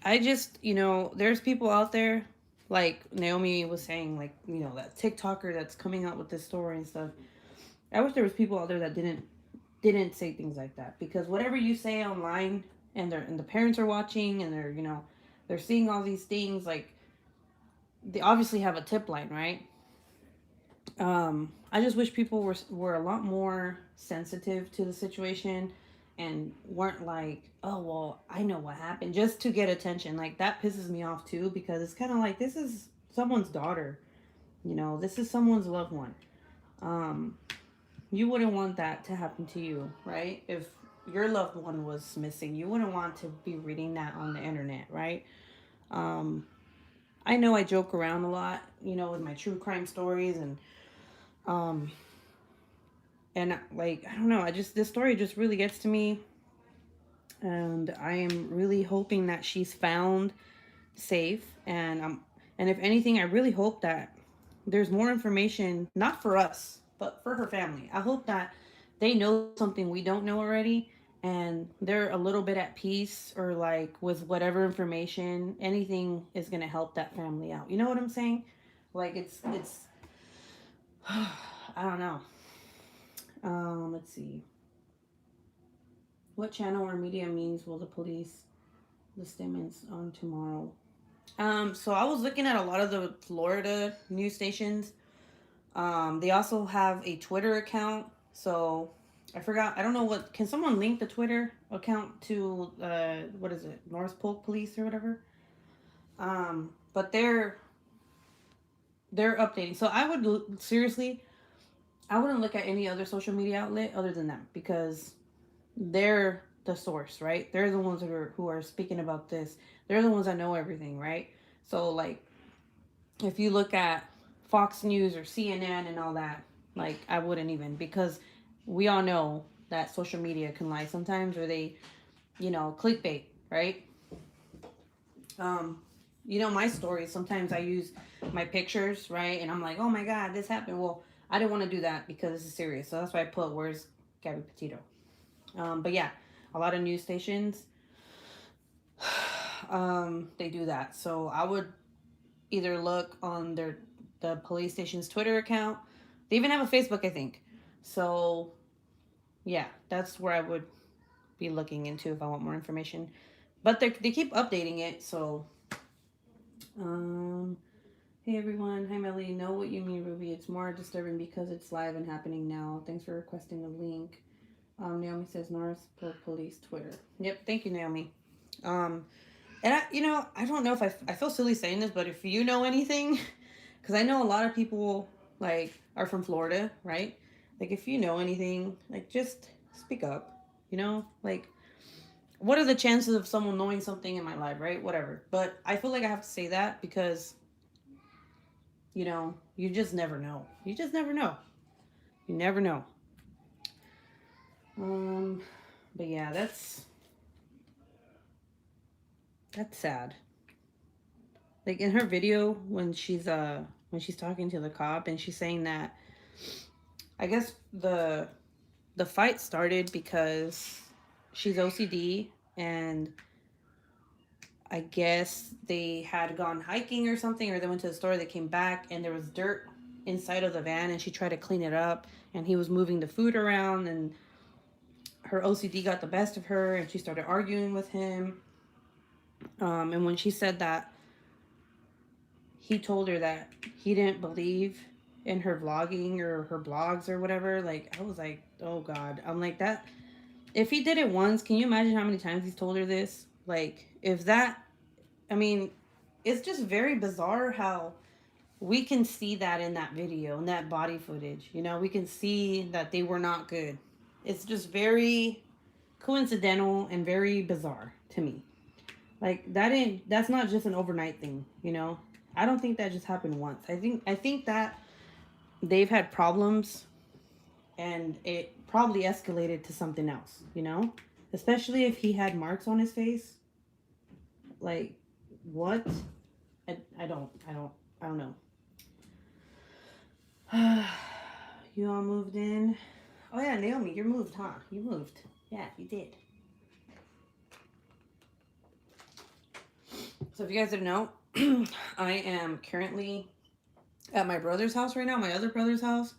I just, there's people out there, like Naomi was saying, like, that TikToker that's coming out with this story and stuff. I wish there was people out there that didn't say things like that, because whatever you say online, and the parents are watching, and they're seeing all these things, like, they obviously have a tip line, right? I just wish people were a lot more sensitive to the situation, and weren't like, oh well, I know what happened, just to get attention. Like, that pisses me off too, because it's kind of like, this is someone's daughter, this is someone's loved one. Um, you wouldn't want that to happen to you, right? If your loved one was missing, you wouldn't want to be reading that on the internet, right? Um, I know I joke around a lot, with my true crime stories, um, and like, I don't know, this story just really gets to me, and I am really hoping that she's found safe, and if anything, I really hope that there's more information, not for us, but for her family. I hope that they know something we don't know already, and they're a little bit at peace, or like, with whatever information, anything is going to help that family out. You know what I'm saying? Like, it's I don't know. Let's see. What channel or media means will the police the statements on tomorrow? So I was looking at a lot of the Florida news stations. They also have a Twitter account. So I forgot. I don't know what. Can someone link the Twitter account to what is it? North Polk Police or whatever. But they're updating. So I would seriously, I wouldn't look at any other social media outlet other than them, because they're the source, right? They're the ones who are speaking about this. They're the ones that know everything, right? So like, if you look at Fox News or CNN and all that, like, I wouldn't even, because we all know that social media can lie sometimes, or they, clickbait, right? Um, my stories, sometimes I use my pictures, right? And I'm like, oh my God, this happened. Well, I didn't want to do that because this is serious. So that's why I put, where's Gabby Petito? But yeah, a lot of news stations, they do that. So I would either look on the police station's Twitter account. They even have a Facebook, I think. So yeah, that's where I would be looking into if I want more information. But they keep updating it. So um, hey everyone, hi Melly. Know what you mean, Ruby. It's more disturbing because it's live and happening now. Thanks for requesting the link. Naomi says North Pole Police Twitter. Yep, thank you, Naomi. And I don't know if I feel silly saying this, but if you know anything, because I know a lot of people, like, are from Florida, right? Like, if you know anything, like, just speak up. Like, what are the chances of someone knowing something in my life, right? Whatever. But I feel like I have to say that because, you just never know. You just never know. You never know. But yeah, that's sad. Like, in her video, when she's talking to the cop, and she's saying that, I guess the fight started because she's OCD, and I guess they had gone hiking or something, or they went to the store, they came back, and there was dirt inside of the van, and she tried to clean it up, and he was moving the food around, and her OCD got the best of her, and she started arguing with him. And when she said that he told her that he didn't believe in her vlogging or her blogs or whatever, like, I was like, oh God. I'm like, that, if he did it once, can you imagine how many times he's told her this? Like, if that, I mean, it's just very bizarre how we can see that in that video, in that body footage. We can see that they were not good. It's just very coincidental and very bizarre to me. Like, that's not just an overnight thing. I don't think that just happened once. I think that they've had problems, and it probably escalated to something else, especially if he had marks on his face. Like, what? I don't I don't know. You all moved in. Oh yeah, Naomi, you moved, huh? You moved. Yeah, you did. So if you guys didn't know, I am currently at my brother's house right now, my other brother's house,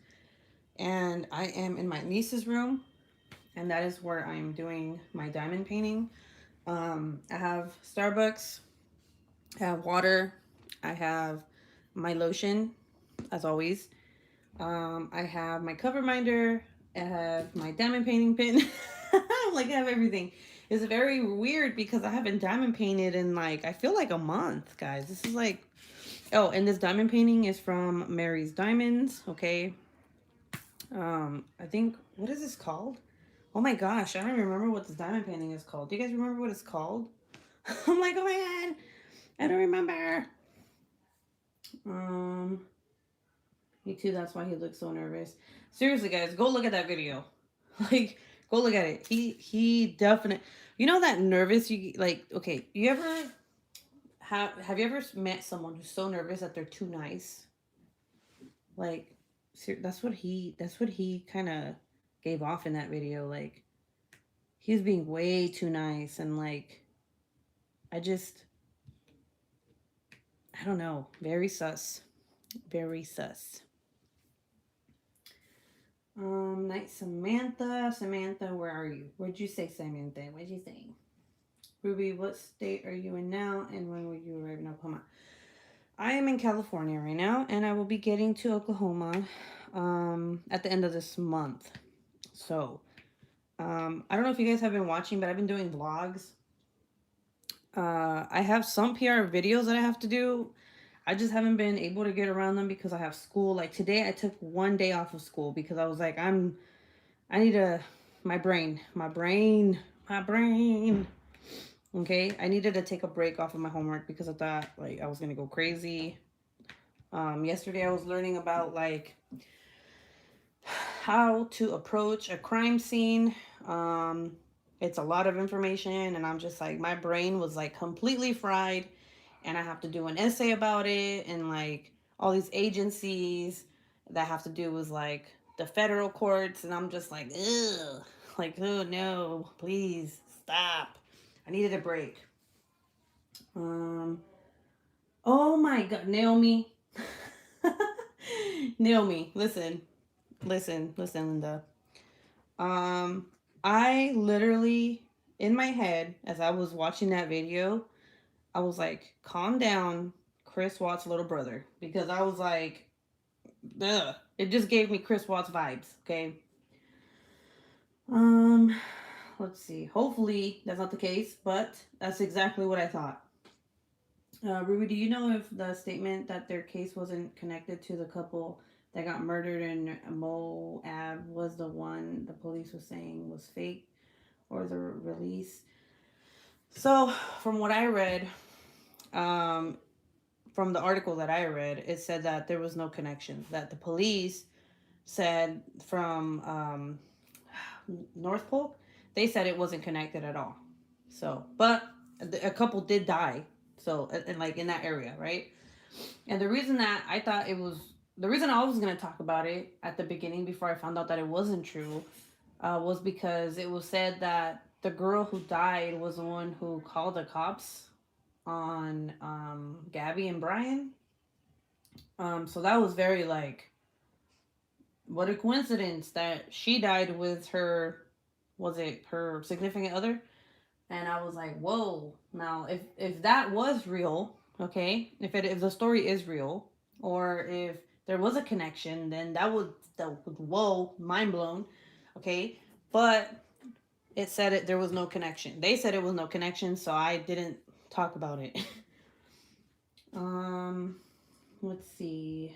and I am in my niece's room, and that is where I'm doing my diamond painting. I have Starbucks, I have water, I have my lotion, as always. I have my cover minder, I have my diamond painting pin. Like, I have everything. It's very weird because I haven't diamond painted in like, I feel like a month, guys. This is like, oh, and this diamond painting is from Mary's Diamonds, okay? I think, what is this called? Oh my gosh, I don't even remember what this diamond painting is called. Do you guys remember what it's called? I'm like, oh my god, I don't remember. Me too, that's why he looks so nervous. Seriously, guys, go look at that video. Like, go look at it. He definitely, you know that nervous, you like, okay, you ever have you ever met someone who's so nervous that they're too nice? Like, that's what he kind of gave off in that video. Like, he was being way too nice, and like, I just, I don't know, very sus, very sus. Night Samantha, where are you? What'd you say, Samantha? What'd you say? Ruby, what state are you in now, and when will you arrive in Oklahoma? I am in California right now, and I will be getting to Oklahoma at the end of this month. So, I don't know if you guys have been watching, but I've been doing vlogs. I have some PR videos that I have to do. I just haven't been able to get around them because I have school. Like today, I took one day off of school because I was like, I need my brain. Okay, I needed to take a break off of my homework because I thought like I was gonna go crazy. Yesterday I was learning about like how to approach a crime scene. It's a lot of information, and I'm just like, my brain was like completely fried, and I have to do an essay about it, and like all these agencies that have to do with like the federal courts, and I'm just like, ugh, like, oh no, please stop. I needed a break. Oh my god, Naomi. Naomi, listen, Linda. I literally, in my head, as I was watching that video, I was like, calm down, Chris Watts' little brother. Because I was like, ugh. It just gave me Chris Watts vibes, okay? Let's see. Hopefully that's not the case, but that's exactly what I thought. Ruby, do you know if the statement that their case wasn't connected to the couple that got murdered in Moab was the one the police was saying was fake, or the release? So, from what I read, from the article that I read, it said that there was no connection. That the police said from North Polk, they said it wasn't connected at all. So, but a couple did die. So, and like in that area, right? And the reason that I thought it was, the reason I was going to talk about it at the beginning before I found out that it wasn't true, was because it was said that the girl who died was the one who called the cops on Gabby and Brian. So that was very like, what a coincidence that she died with her, was it her significant other? And I was like, whoa. Now, if that was real, okay, if the story is real, or if there was a connection, then that would whoa, mind blown, okay. But it said there was no connection. They said it was no connection, so I didn't talk about it. Let's see.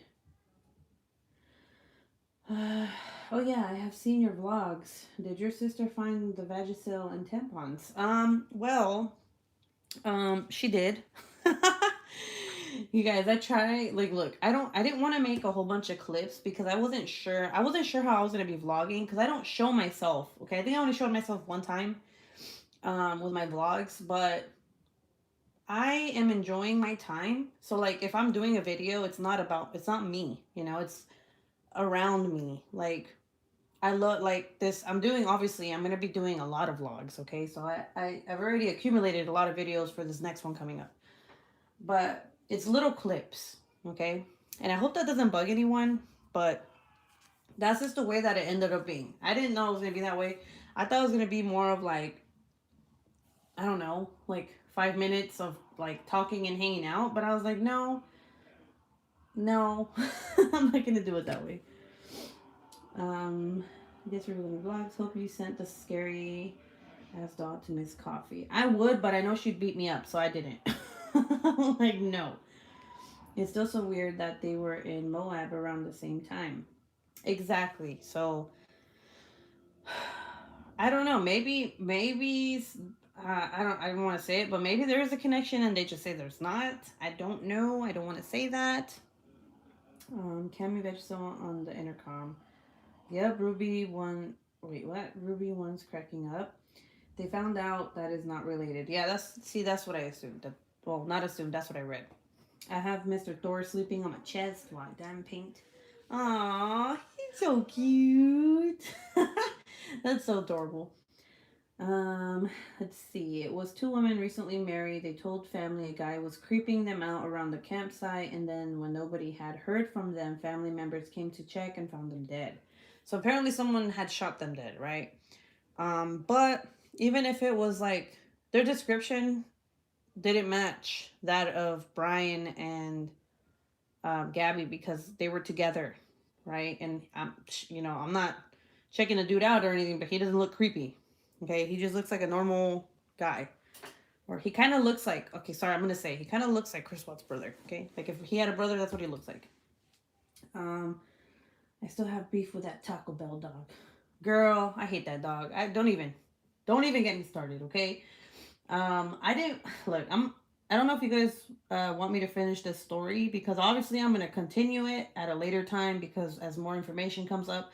Oh yeah, I have seen your vlogs. Did your sister find the Vagisil and tampons? Well, she did. You guys, I try, like, look, I didn't want to make a whole bunch of clips because I wasn't sure how I was gonna be vlogging, because I don't show myself. Okay, I think I only showed myself one time with my vlogs, but I am enjoying my time. So like if I'm doing a video, it's not me, you know, it's around me. Like I love like this. I'm doing obviously I'm gonna be doing a lot of vlogs, okay? So I've already accumulated a lot of videos for this next one coming up. But it's little clips, okay? And I hope that doesn't bug anyone, but that's just the way that it ended up being. I didn't know it was gonna be that way. I thought it was gonna be more of like, I don't know, like 5 minutes of like talking and hanging out. But I was like, no, no, I'm not gonna do it that way. I guess we're living vlogs. Hope you sent the scary ass dog to Miss Coffee. I would, but I know she'd beat me up, so I didn't. Like, no. It's still so weird that they were in Moab around the same time. Exactly. So I don't know. Maybe I don't want to say it, but maybe there is a connection, and they just say there's not. I don't know. I don't want to say that. Cammy Vegetable on the intercom. Yep, Ruby one. Wait, what? Ruby one's cracking up. They found out that is not related. Yeah, that's what I assumed. Well, not assumed. That's what I read. I have Mr. Thor sleeping on my chest while I diamond paint. Aww, he's so cute. That's so adorable. Let's see. It was two women recently married. They told family a guy was creeping them out around the campsite, and then when nobody had heard from them, family members came to check and found them dead. So apparently someone had shot them dead, right? But even if it was like their description didn't match that of Brian and Gabby because they were together, right? And I'm not checking the dude out or anything, but he doesn't look creepy. Okay, he just looks like a normal guy, or he kind of looks like. Okay, sorry, I'm gonna say he kind of looks like Chris Watt's brother. Okay, like if he had a brother, that's what he looks like. I still have beef with that Taco Bell dog. Girl, I hate that dog. I don't even get me started, okay? I didn't look. I don't know if you guys want me to finish this story because obviously I'm gonna continue it at a later time because as more information comes up.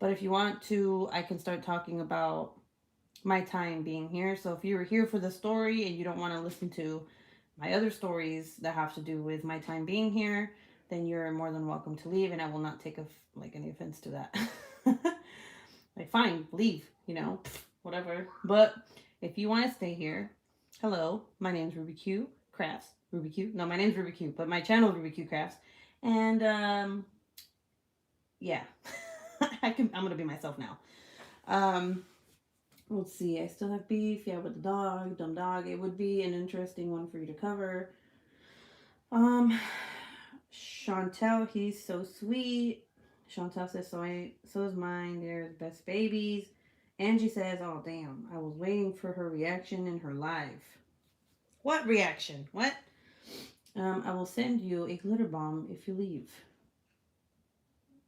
But if you want to, I can start talking about my time being here. So if you were here for the story and you don't want to listen to my other stories that have to do with my time being here, then you're more than welcome to leave, and I will not take any offense to that. Like, fine, leave, whatever. But if you want to stay here, hello, my name's Ruby Q Crafts. Ruby Q? No, my name's Ruby Q, but my channel is Ruby Q Crafts. And yeah, I'm gonna be myself now. Let's see. I still have beef. Yeah, with the dog, dumb dog. It would be an interesting one for you to cover. Chantel, he's so sweet. Chantel says, so is mine. They're the best babies. Angie says, oh, damn. I was waiting for her reaction in her live. What reaction? What? I will send you a glitter bomb if you leave.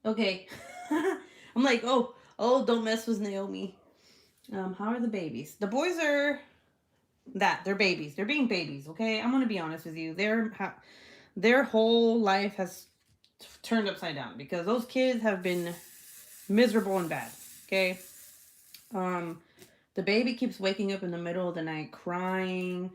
Okay. I'm like, oh, don't mess with Naomi. How are the babies? The boys are they're babies. They're being babies, okay? I'm going to be honest with you. Their whole life has turned upside down because those kids have been miserable and bad, okay? The baby keeps waking up in the middle of the night crying,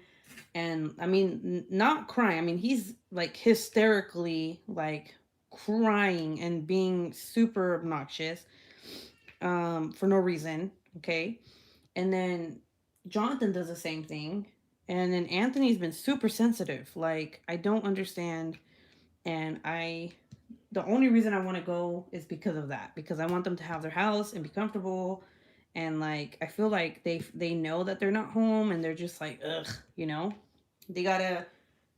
and I mean, not crying. I mean, he's like hysterically like crying and being super obnoxious for no reason, okay? And then Jonathan does the same thing. And then Anthony's been super sensitive. Like, I don't understand. And the only reason I want to go is because of that. Because I want them to have their house and be comfortable. And like, I feel like they know that they're not home and they're just like, ugh, They gotta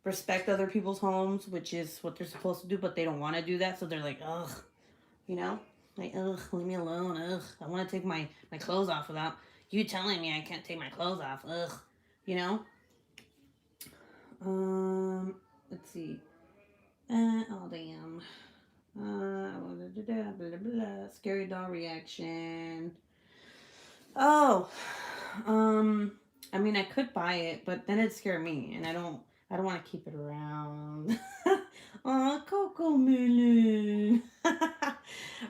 respect other people's homes, which is what they're supposed to do, but they don't want to do that. So they're like, ugh, Like, ugh, leave me alone, ugh. I want to take my clothes off without you telling me I can't take my clothes off, ugh. Let's see. Oh, damn. Blah, blah, blah. Scary doll reaction. Oh, I mean, I could buy it, but then it'd scare me, and I don't want to keep it around. Oh, Coco Melon.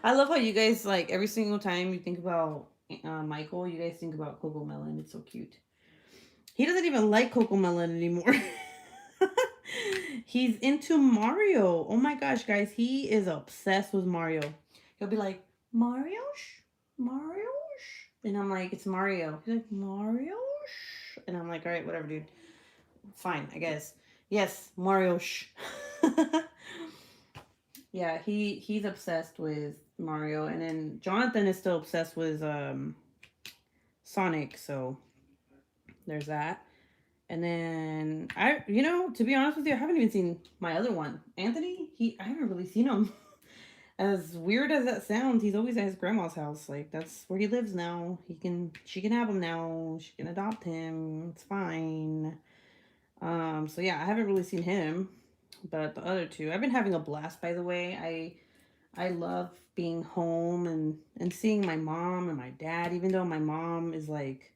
I love how you guys, like, every single time you think about Michael, you guys think about Coco Melon. It's so cute. He doesn't even like Coco Melon anymore. He's into Mario. Oh my gosh, guys, he is obsessed with Mario. He'll be like, Mario, Mario, and I'm like, it's Mario. He's like, Mario, and I'm like, all right, whatever, dude. Fine, I guess. Yes, Mario. Yeah, he's obsessed with Mario, and then Jonathan is still obsessed with Sonic. So there's that. And then to be honest with you, I haven't even seen my other one, Anthony. I haven't really seen him. As weird as that sounds, he's always at his grandma's house. Like that's where he lives now. She can have him now. She can adopt him. It's fine. So yeah, I haven't really seen him, but the other two, I've been having a blast. By the way, I love being home and seeing my mom and my dad. Even though my mom is like,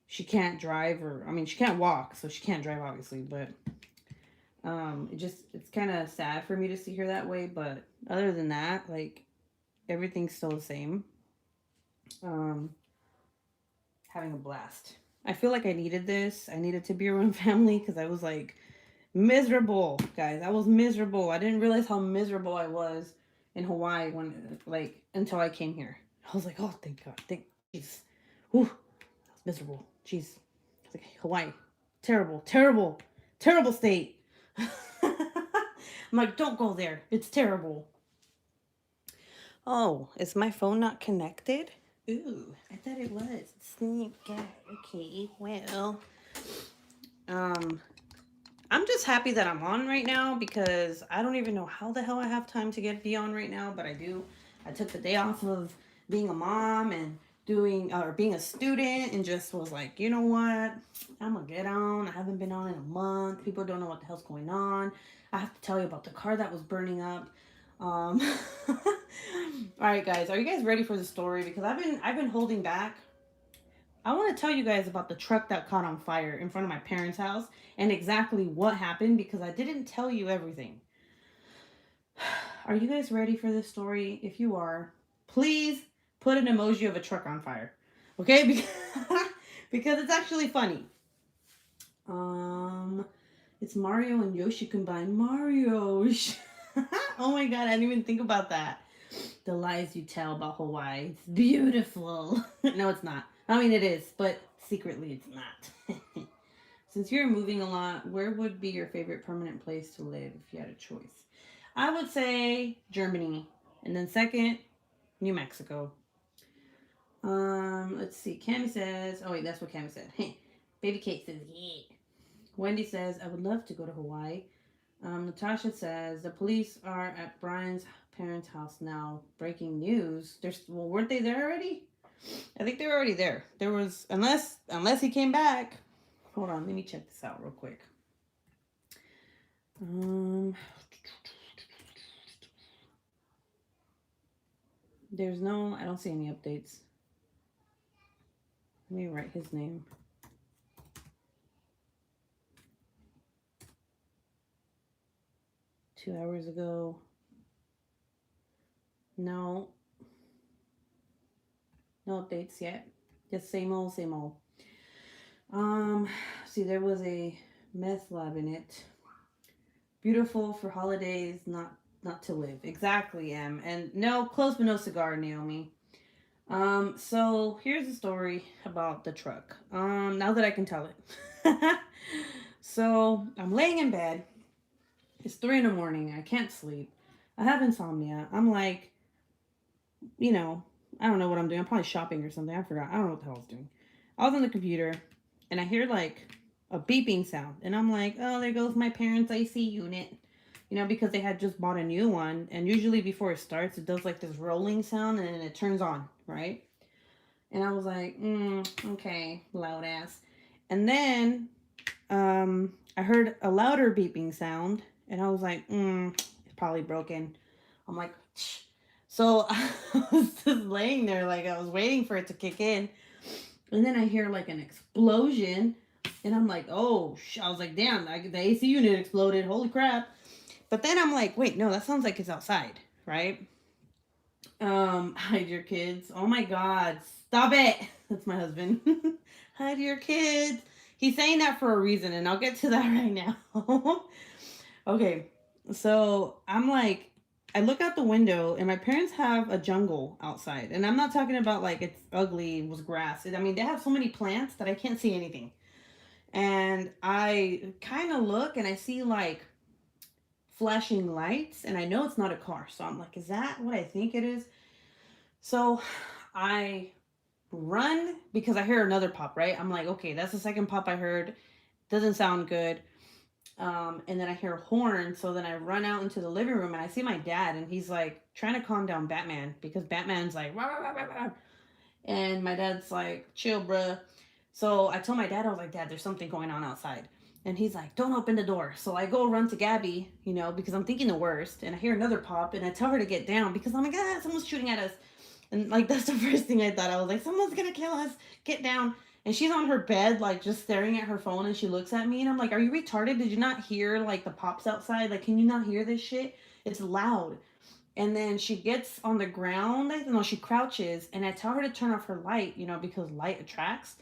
she can't drive, or I mean, she can't walk, so she can't drive obviously. But it's kind of sad for me to see her that way. But other than that, like everything's still the same. Um, Having a blast. I feel like I needed this. I needed to be around family because I was like miserable, guys. I was miserable. I didn't realize how miserable I was in Hawaii until I came here. I was like, oh, thank God. Jeez. Whew. I was miserable. Jeez. I was like, Hawaii. Terrible, terrible, terrible state. I'm like, don't go there. It's terrible. Oh, is my phone not connected? Ooh, I thought it was. Okay, well, I'm just happy that I'm on right now because I don't even know how the hell I have time to be on right now, but I do. I took the day off of being a mom and being a student, and just was like, you know what? I'm gonna get on. I haven't been on in a month. People don't know what the hell's going on. I have to tell you about the car that was burning up. All right, guys, are you guys ready for the story? Because I've been holding back. I want to tell you guys about the truck that caught on fire in front of my parents' house and exactly what happened because I didn't tell you everything. Are you guys ready for this story? If you are, please put an emoji of a truck on fire. Okay? Because it's actually funny. It's Mario and Yoshi combined. Mario. Oh my God, I didn't even think about that. The lies you tell about Hawaii. It's beautiful. No, it's not. I mean, it is, but secretly it's not. Since you're moving a lot, where would be your favorite permanent place to live if you had a choice? I would say Germany. And then second, New Mexico. Let's see. Cammy says, oh wait, that's what Cammy said. Baby Kate says, yeah. Wendy says, I would love to go to Hawaii. Natasha says, the police are at Brian's parents' house now. Breaking news. Weren't they there already? I think they were already there. There was, unless he came back. Hold on, let me check this out real quick. I don't see any updates. Let me write his name. Two hours ago. No updates yet. Just same old, same old. See, there was a meth lab in it. Beautiful for holidays, not to live. Exactly, Em. And no, close but no cigar, Naomi. So here's the story about the truck. Now that I can tell it. So I'm laying in bed. It's 3 a.m. I can't sleep. I have insomnia. I'm like, I don't know what I'm doing. I'm probably shopping or something. I forgot. I don't know what the hell I was doing. I was on the computer and I hear like a beeping sound. And I'm like, oh, there goes my parents' AC unit. Because they had just bought a new one. And usually before it starts, it does like this rolling sound and then it turns on, right? And I was like, okay, loud ass. And then I heard a louder beeping sound. And I was like, it's probably broken. I'm like, shh. So I was just laying there like I was waiting for it to kick in. And then I hear like an explosion. And I'm like, oh, I was like, damn, the AC unit exploded. Holy crap. But then I'm like, wait, no, that sounds like it's outside, right? Hide your kids. Oh my God. Stop it. That's my husband. Hide your kids. He's saying that for a reason, and I'll get to that right now. Okay, so I'm like, I look out the window and my parents have a jungle outside. And I'm not talking about like it's ugly, it was grass. I mean, they have so many plants that I can't see anything. And I kind of look and I see like flashing lights and I know it's not a car. So I'm like, is that what I think it is? So I run because I hear another pop, right? I'm like, okay, that's the second pop I heard. Doesn't sound good. And then I hear a horn. So then I run out into the living room and I see my dad, and he's like trying to calm down Batman because Batman's like, rah, rah, rah, rah. And my dad's like, chill, bruh. So I told my dad, I was like, Dad, there's something going on outside. And he's like, don't open the door. So I go run to Gabby, because I'm thinking the worst. And I hear another pop and I tell her to get down because I'm like, someone's shooting at us. And like, that's the first thing I thought. I was like, someone's going to kill us. Get down. And she's on her bed, like just staring at her phone. And she looks at me and I'm like, are you retarded? Did you not hear like the pops outside? Like, can you not hear this shit? It's loud. And then she gets on the ground. No, she crouches, and I tell her to turn off her light, because light attracts.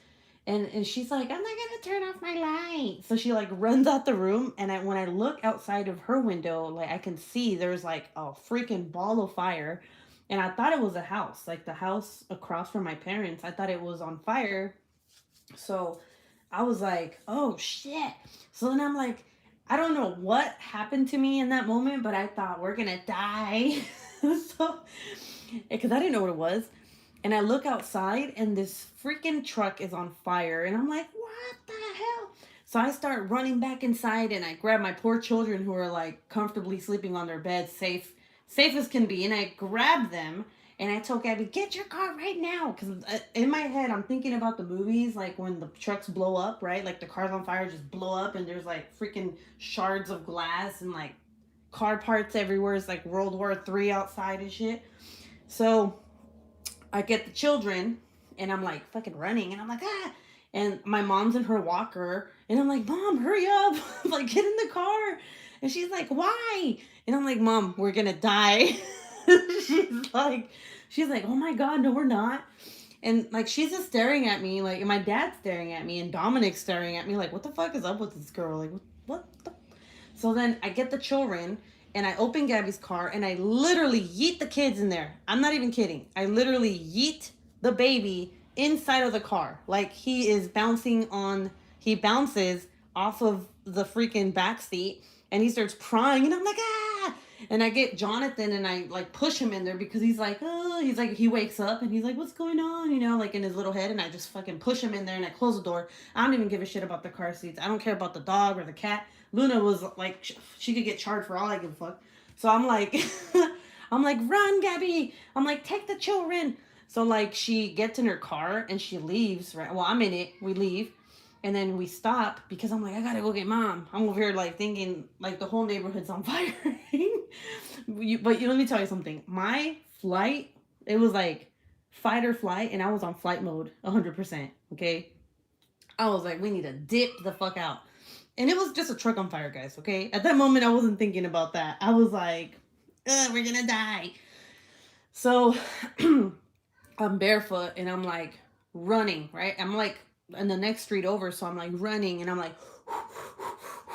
And she's like, I'm not gonna turn off my light. So she like runs out the room, and when I look outside of her window, like I can see there's like a freaking ball of fire, and I thought it was a house, like the house across from my parents. I thought it was on fire. So I was like, oh shit. So then I'm like, I don't know what happened to me in that moment, but I thought we're gonna die. So, because I didn't know what it was. And I look outside and this freaking truck is on fire. And I'm like, what the hell? So I start running back inside and I grab my poor children who are like comfortably sleeping on their beds, safe as can be. And I grab them and I told Gabby, get your car right now. Because in my head, I'm thinking about the movies, like when the trucks blow up, right? Like the cars on fire just blow up and there's like freaking shards of glass and like car parts everywhere. It's like World War III outside and shit. So I get the children and I'm like fucking running and I'm like, ah. And my mom's in her walker and I'm like, Mom, hurry up. Like, get in the car. And she's like, why? And I'm like, Mom, we're gonna die. she's like, she's like, oh my God, no, we're not. And like, she's just staring at me, like, and my dad's staring at me, and Dominic's staring at me, like, what the fuck is up with this girl? Like, what the? So then I get the children, and I open Gabby's car, and I literally yeet the kids in there. I'm not even kidding. I literally yeet the baby inside of the car. Like, he bounces off of the freaking back seat, and he starts crying, and I'm like, ah! And I get Jonathan and I like push him in there because he's like, oh, he wakes up and he's like, what's going on? Like in his little head. And I just fucking push him in there and I close the door. I don't even give a shit about the car seats. I don't care about the dog or the cat. Luna was like, she could get charged for all I give a fuck. So I'm like, I'm like, run, Gabby. I'm like, take the children. So like she gets in her car and she leaves, right? Well, I'm in it. We leave. And then we stop because I'm like, I gotta go get Mom. I'm over here like thinking like the whole neighborhood's on fire. But let me tell you something. My flight, it was like fight or flight, and I was on flight mode 100%. Okay. I was like, we need to dip the fuck out. And it was just a truck on fire, guys. Okay. At that moment, I wasn't thinking about that. I was like, we're gonna die. So I'm barefoot and I'm like running, right? I'm like in the next street over. So I'm like running and I'm like,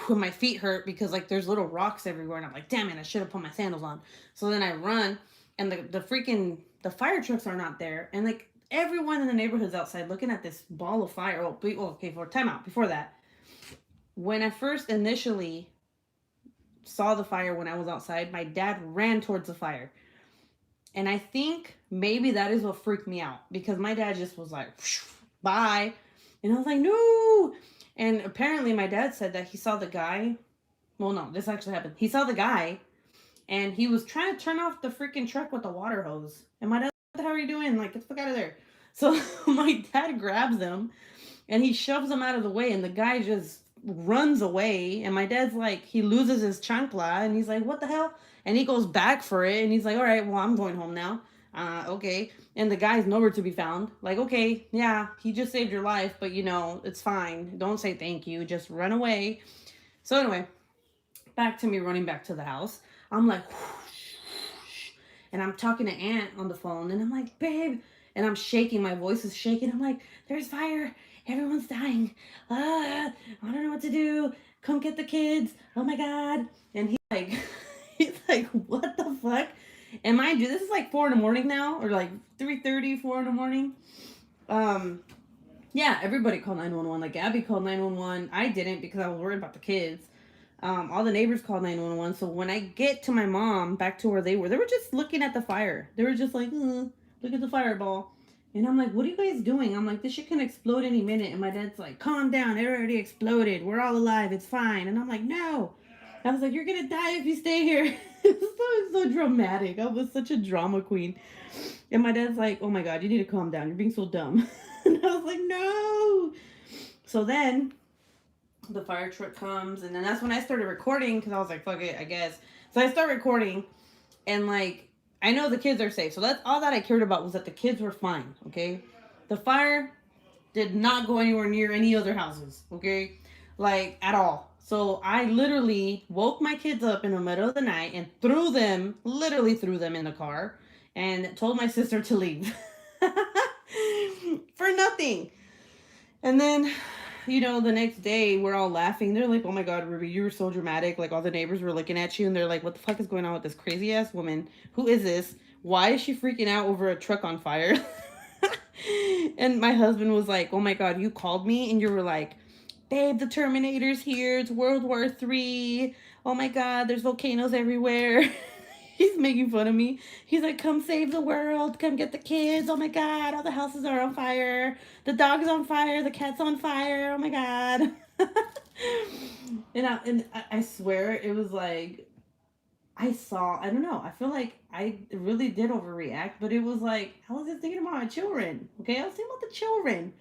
when my feet hurt because like there's little rocks everywhere. And I'm like, damn it, I should have put my sandals on. So then I run and the fire trucks are not there. And like everyone in the neighborhood's outside looking at this ball of fire. Oh, okay, for timeout. Before that, when I first initially saw the fire when I was outside, my dad ran towards the fire. And I think maybe that is what freaked me out because my dad just was like, bye. And I was like, no. And apparently my dad said that he saw the guy. Well, no, this actually happened. He saw the guy and he was trying to turn off the freaking truck with the water hose. And my dad, what the hell are you doing? Like, get the fuck out of there. So my dad grabs him and he shoves him out of the way. And the guy just runs away. And my dad's like, he loses his chancla. And he's like, what the hell? And he goes back for it. And he's like, all right, well, I'm going home now. Okay. And the guy's nowhere to be found. Like, okay, yeah, he just saved your life, but it's fine. Don't say thank you. Just run away. So anyway, back to me running back to the house. I'm like, whoosh, and I'm talking to Aunt on the phone and I'm like, babe, and I'm shaking. My voice is shaking. I'm like, there's fire. Everyone's dying. I don't know what to do. come get the kids. Oh my God. And he's like, he's like, what the fuck? And mind you, this is like 4 in the morning now, or like 3:30, 4 in the morning. Yeah, everybody called 911. Like Gabby called 911. I didn't because I was worried about the kids. All the neighbors called 911. So when I get to my mom, back to where they were just looking at the fire. They were just like, look at the fireball. And I'm like, what are you guys doing? I'm like, this shit can explode any minute. And my dad's like, calm down. It already exploded. We're all alive. It's fine. And I'm like, no. I was like, you're going to die if you stay here. It was so dramatic. I was such a drama queen. And my dad's like, oh my God, you need to calm down. You're being so dumb. And I was like, no. So then the fire truck comes, and then that's when I started recording, because I was like, fuck it, I guess. So I start recording, and like, I know the kids are safe. So that's all that I cared about, was that the kids were fine, okay? The fire did not go anywhere near any other houses, okay? Like, at all. So I literally woke my kids up in the middle of the night and literally threw them in the car, and told my sister to leave. For nothing. And then, you know, the next day we're all laughing. They're like, oh my God, Ruby, you were so dramatic. Like, all the neighbors were looking at you and they're like, what the fuck is going on with this crazy ass woman? Who is this? Why is she freaking out over a truck on fire? And my husband was like, oh my God, you called me and you were like, babe, the Terminator's here. It's World War III. Oh my God, there's volcanoes everywhere. He's making fun of me. He's like, come save the world. Come get the kids. Oh my God, all the houses are on fire. The dog's on fire. The cat's on fire. Oh my God. And I swear it was like, I don't know. I feel like I really did overreact, but it was like, I was just thinking about my children. Okay, I was thinking about the children.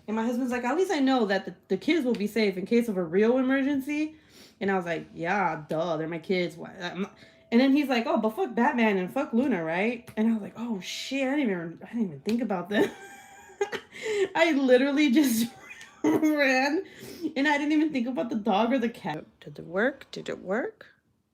And my husband's like, at least I know that the kids will be safe in case of a real emergency. And I was like, yeah, duh, they're my kids. Why? And then he's like, oh, but fuck Batman and fuck Luna, right? And I was like, oh shit, I didn't even think about that. I literally just ran, and I didn't even think about the dog or the cat. Did it work? Did it work?